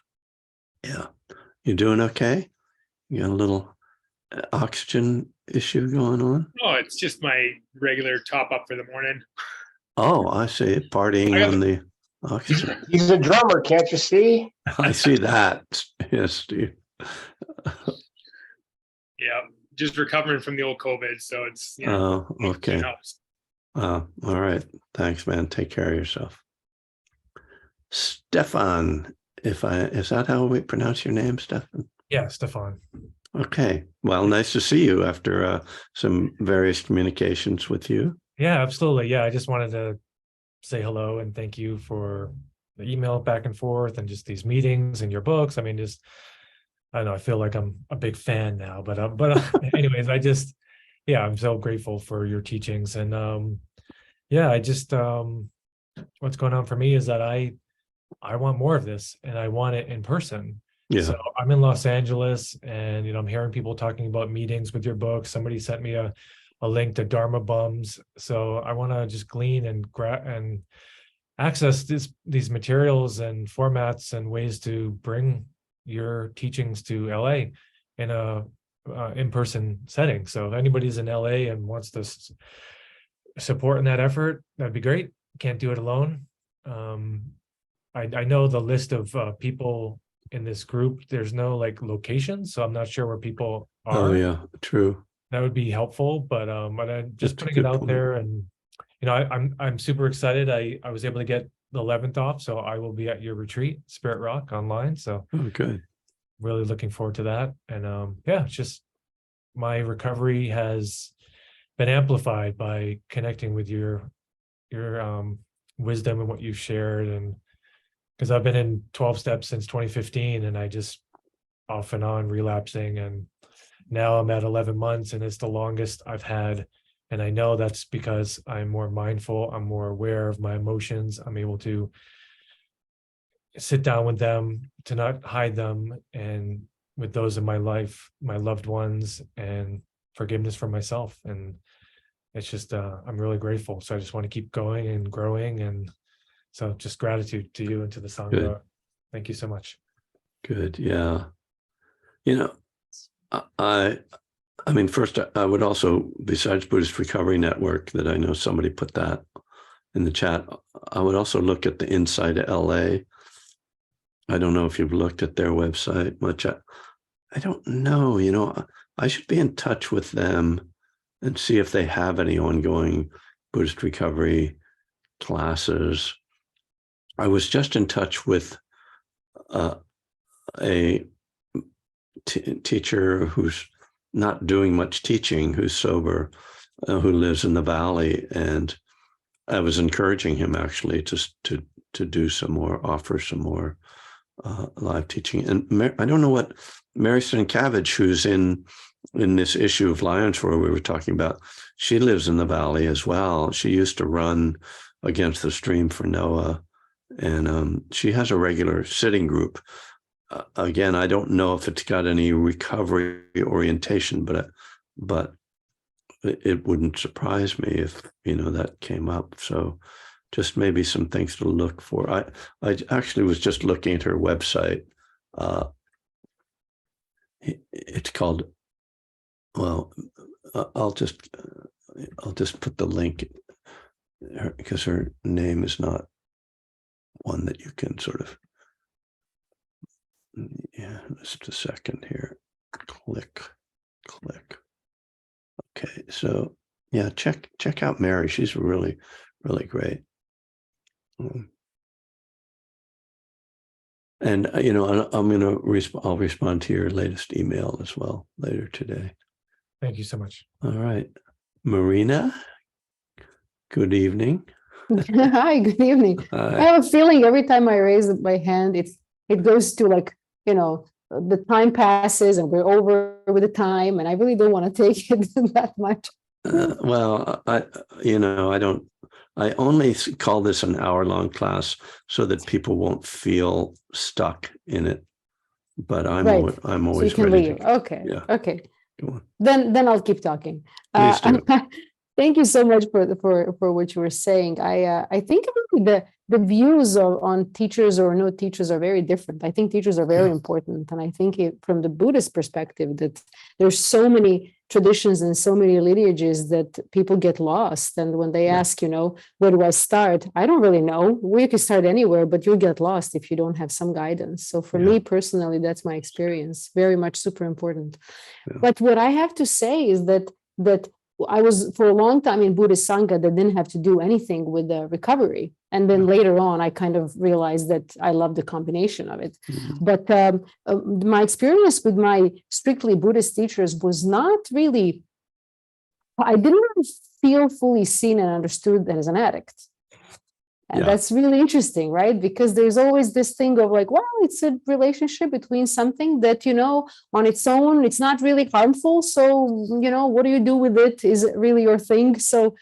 Yeah. You doing okay? You got a little oxygen issue going on? Oh, it's just my regular top up for the morning. Oh, I see. Partying on the oxygen. He's a drummer, can't you see? I see that. Yes, Steve. Yeah, just recovering from the old COVID, so it's Oh, okay. It helps. All right. Thanks, man. Take care of yourself. Stefan, is that how we pronounce your name, Stefan? Yeah, Stefan. Okay. Well, nice to see you after some various communications with you. Yeah, absolutely. Yeah, I just wanted to say hello and thank you for the email back and forth and just these meetings and your books. I mean, just, I don't know, I feel like I'm a big fan now, but anyways, I'm so grateful for your teachings. And what's going on for me is that I want more of this, and I want it in person. Yeah. So I'm in Los Angeles, and I'm hearing people talking about meetings with your book. Somebody sent me a link to Dharma Bums. So I want to just glean and access these materials and formats and ways to bring your teachings to LA in a in-person setting. So if anybody's in LA and wants to support in that effort, that'd be great. Can't do it alone. I know the list of people in this group. There's no like location, so I'm not sure where people are. Oh yeah, true. That would be helpful, but I'm just That's a putting it good out point. there, and I'm super excited. I was able to get the 11th off, so I will be at your retreat, Spirit Rock, online. So Oh, good. really looking forward to that. And yeah, it's just my recovery has been amplified by connecting with your wisdom and what you've shared. And because I've been in 12 steps since 2015, and I just off and on relapsing, and now I'm at 11 months, and it's the longest I've had. And I know that's because I'm more mindful, I'm more aware of my emotions, I'm able to sit down with them, to not hide them, and with those in my life, my loved ones, and forgiveness for myself. And it's just, I'm really grateful. So I just want to keep going and growing. And so just gratitude to you and to the Sangha. Good. Thank you so much. Good. Yeah. You know, I mean, first, I would also, besides Buddhist Recovery Network, that I know somebody put that in the chat, I would also look at the Inside LA. I don't know if you've looked at their website much. I don't know, you know, I should be in touch with them and see if they have any ongoing Buddhist recovery classes. I was just in touch with a teacher who's not doing much teaching, who's sober, who lives in the Valley, and I was encouraging him actually to do some more, offer some more live teaching. And I don't know what Mary Stankiewicz, who's in this issue of Lions Roar we were talking about, she lives in the Valley as well. She used to run Against the Stream for Noah, and she has a regular sitting group. Again, I don't know if it's got any recovery orientation, but it wouldn't surprise me if, you know, that came up. So just maybe some things to look for. I actually was just looking at her website. It's called, well, I'll just put the link, because her name is not one that you can sort of, yeah, just a second here. Click. Okay, so yeah, check out Mary. She's really, really great. And you know, I'm gonna I'll respond to your latest email as well later today. Thank you so much. All right, Marina. Good evening. Hi, good evening. I have a feeling every time I raise my hand, it goes to, like, you know, the time passes and we're over with the time, and I really don't want to take it that much. Well, I only call this an hour-long class so that people won't feel stuck in it. But I'm Right. I'm So you always can ready leave. to. Okay. Yeah. Okay. Go on. Then I'll keep talking. Please do. Thank you so much for what you were saying. I think really the views on teachers or no teachers are very different. I think teachers are very important, and I think from the Buddhist perspective that there's so many traditions and so many lineages that people get lost. And when they ask, you know, where do I start? I don't really know. We can start anywhere, but you'll get lost if you don't have some guidance. So for me personally, that's my experience. Very much super important. Yeah. But what I have to say is that I was for a long time in Buddhist Sangha that didn't have to do anything with the recovery. And then later on, I kind of realized that I love the combination of it. Mhm. But my experience with my strictly Buddhist teachers was not really, I didn't really feel fully seen and understood as an addict. And that's really interesting, right? Because there's always this thing of like, well, it's a relationship between something that, you know, on its own, it's not really harmful. So, you know, what do you do with it? Is it really your thing? So,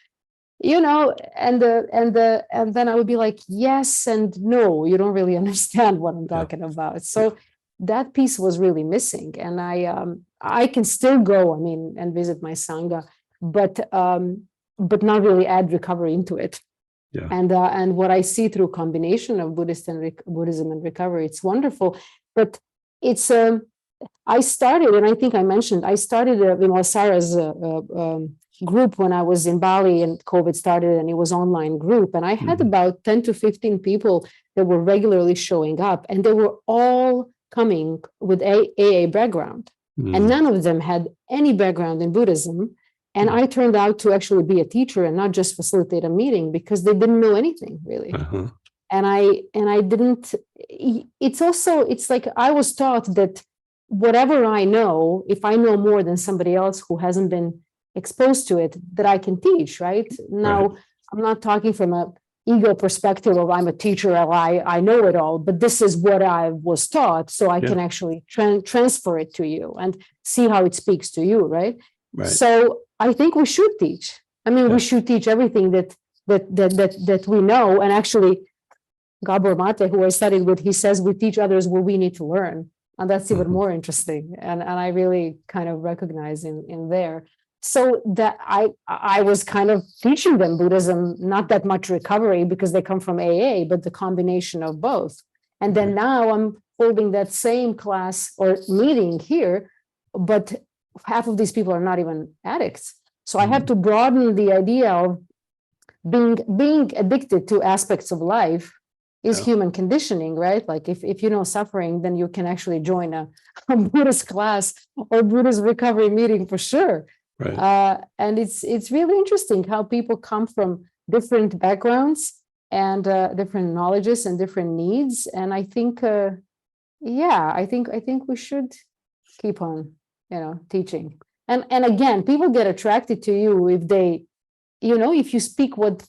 you know, and then I would be like, yes and no, you don't really understand what I'm talking about. So that piece was really missing. And I can still go, I mean, and visit my Sangha, but not really add recovery into it. Yeah. And what I see through combination of Buddhism and recovery, it's wonderful. But it's I started, and I think I mentioned, I started Sarah's group when I was in Bali and COVID started, and it was online group, and I had about 10 to 15 people that were regularly showing up, and they were all coming with AA background, and none of them had any background in Buddhism. And I turned out to actually be a teacher and not just facilitate a meeting because they didn't know anything really. And I didn't, it's also, it's like I was taught that whatever I know, if I know more than somebody else who hasn't been exposed to it, that I can teach, right? Now, Right. I'm not talking from a ego perspective of I'm a teacher, I know it all, but this is what I was taught, so I can actually transfer it to you and see how it speaks to you, right? Right. So I think we should teach. I mean, we should teach everything that we know. And actually, Gabor Mate, who I studied with, he says we teach others what we need to learn, and that's even more interesting. And I really kind of recognize in there. So that I was kind of teaching them Buddhism, not that much recovery because they come from AA, but the combination of both. And then now I'm holding that same class or meeting here, but half of these people are not even addicts. So I have to broaden the idea of being addicted to aspects of life is human conditioning, right? Like if you know suffering, then you can actually join a Buddhist class or Buddhist recovery meeting for sure. Right. And it's really interesting how people come from different backgrounds and different knowledges and different needs. And I think, I think we should keep on, teaching. And again, people get attracted to you if they, if you speak what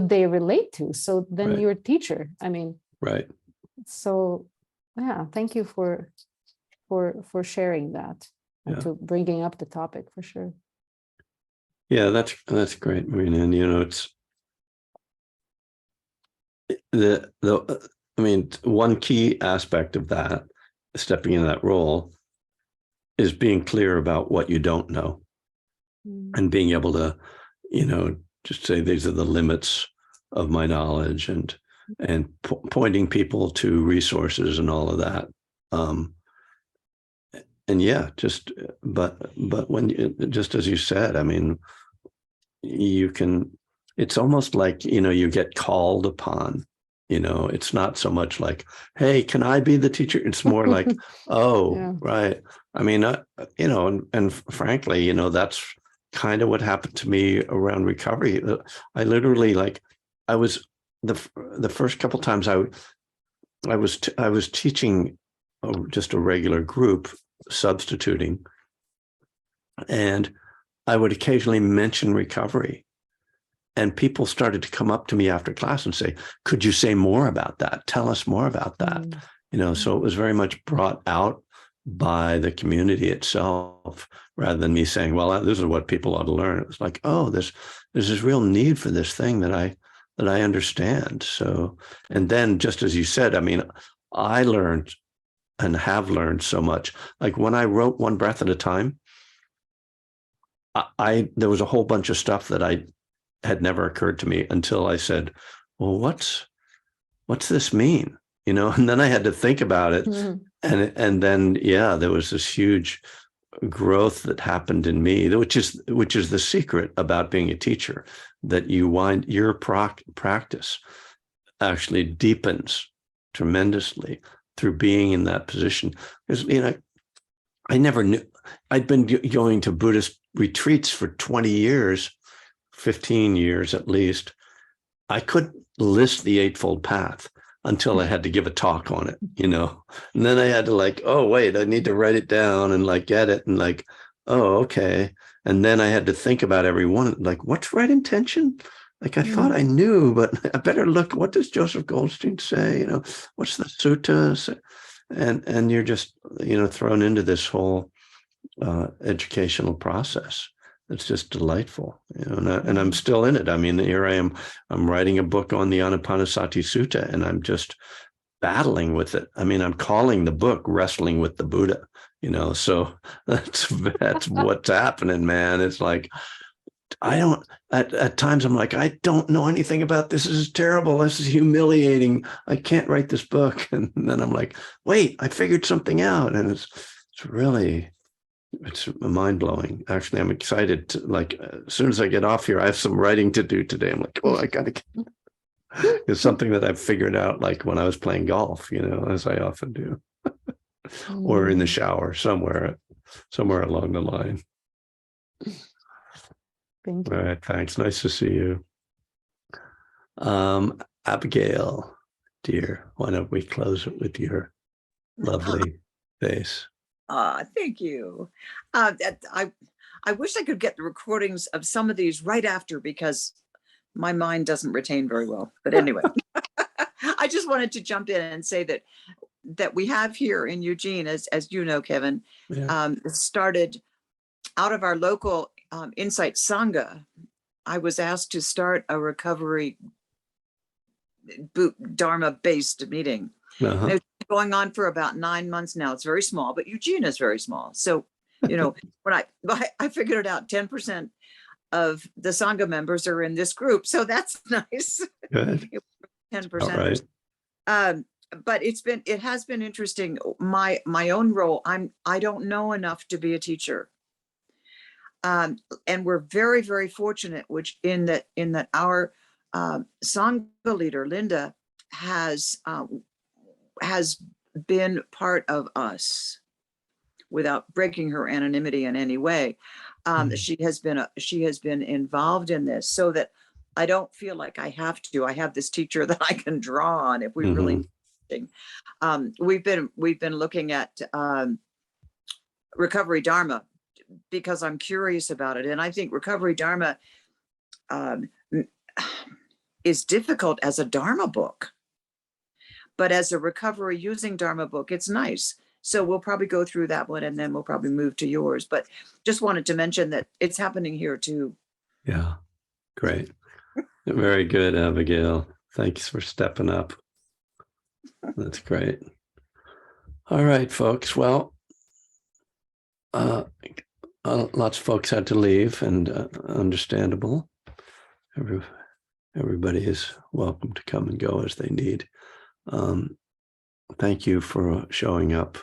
they relate to. So then you're a teacher. I mean, right. So yeah, thank you for sharing that. And to bringing up the topic for sure. Yeah, that's great, Marina. And it's one key aspect of that, stepping in that role, is being clear about what you don't know, and being able to, just say these are the limits of my knowledge, and pointing people to resources and all of that. And but when just as you said, I mean, you can, it's almost like, you get called upon, it's not so much like, hey, can I be the teacher? It's more like, oh, right. I mean, and frankly, that's kind of what happened to me around recovery. I literally, I was the first couple times I was teaching just a regular group, substituting, and I would occasionally mention recovery, and people started to come up to me after class and say, could you say more about that? Tell us more about that. So it was very much brought out by the community itself, rather than me saying, well, this is what people ought to learn. It was like, oh, there's this real need for this thing that I understand. So, and then just as you said, I mean, I learned and have learned so much. Like when I wrote One Breath at a Time, there was a whole bunch of stuff that had never occurred to me until I said, well, what's this mean? And then I had to think about it. And then, there was this huge growth that happened in me, which is the secret about being a teacher, that your practice actually deepens tremendously through being in that position. Because, I never knew. I'd been going to Buddhist retreats for 20 years, 15 years at least. I couldn't list the Eightfold Path until I had to give a talk on it, and then I had to oh, wait, I need to write it down and get it, and oh, okay. And then I had to think about every one, what's right intention? I thought I knew, but I better look, what does Joseph Goldstein say? What's the sutta say? And you're just, thrown into this whole educational process. It's just delightful, and I'm still in it. I mean, here I am, I'm writing a book on the Anapanasati Sutta, and I'm just battling with it. I mean, I'm calling the book Wrestling with the Buddha, so that's what's happening, man. It's like, at times I'm like, I don't know anything about this. This is terrible. This is humiliating. I can't write this book. And then I'm like, wait, I figured something out. And it's really, it's mind-blowing. Actually, I'm excited to, as soon as I get off here, I have some writing to do today. I'm like, oh, I gotta get it's something that I've figured out when I was playing golf, as I often do. Or in the shower somewhere along the line. Thank you. All right, thanks. Nice to see you. Abigail, dear, why don't we close it with your lovely face? Thank you. I wish I could get the recordings of some of these right after because my mind doesn't retain very well. But anyway, I just wanted to jump in and say that we have here in Eugene, as you know, Kevin, Yeah. started out of our local Insight Sangha. I was asked to start a recovery Dharma-based meeting. Uh-huh. It's going on for about 9 months now. It's very small, but Eugene is very small. So, you know, when I figured it out, 10% of the Sangha members are in this group. So that's nice. Good. 10%. All right. But it has been interesting. My own role, I don't know enough to be a teacher. And we're very, very fortunate, which in that our Sangha leader, Linda, has been part of us without breaking her anonymity in any way. She has been involved in this so that I don't feel like I have to. I have this teacher that I can draw on if we really need. We've been looking at Recovery Dharma because I'm curious about it, and I think Recovery Dharma is difficult as a Dharma book, but as a recovery using Dharma book, it's nice. So we'll probably go through that one and then we'll probably move to yours. But just wanted to mention that it's happening here too. Yeah. Great. Very good, Abigail. Thanks for stepping up. That's great. All right, folks. Well, lots of folks had to leave, and understandable. Everybody is welcome to come and go as they need. Thank you for showing up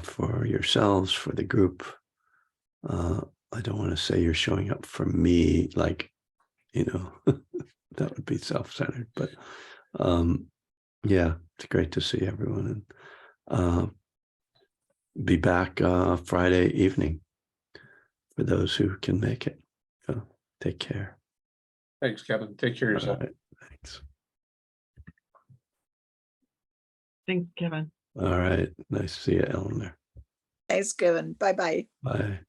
for yourselves, for the group. I don't want to say you're showing up for me, like, you know, that would be self-centered, but yeah, it's great to see everyone, and be back Friday evening for those who can make it. So take care. Thanks, Kevin. Take care of yourself. All right, thanks. Thanks, Kevin. All right, nice to see you, Eleanor. Thanks, Kevin. Bye-bye. Bye.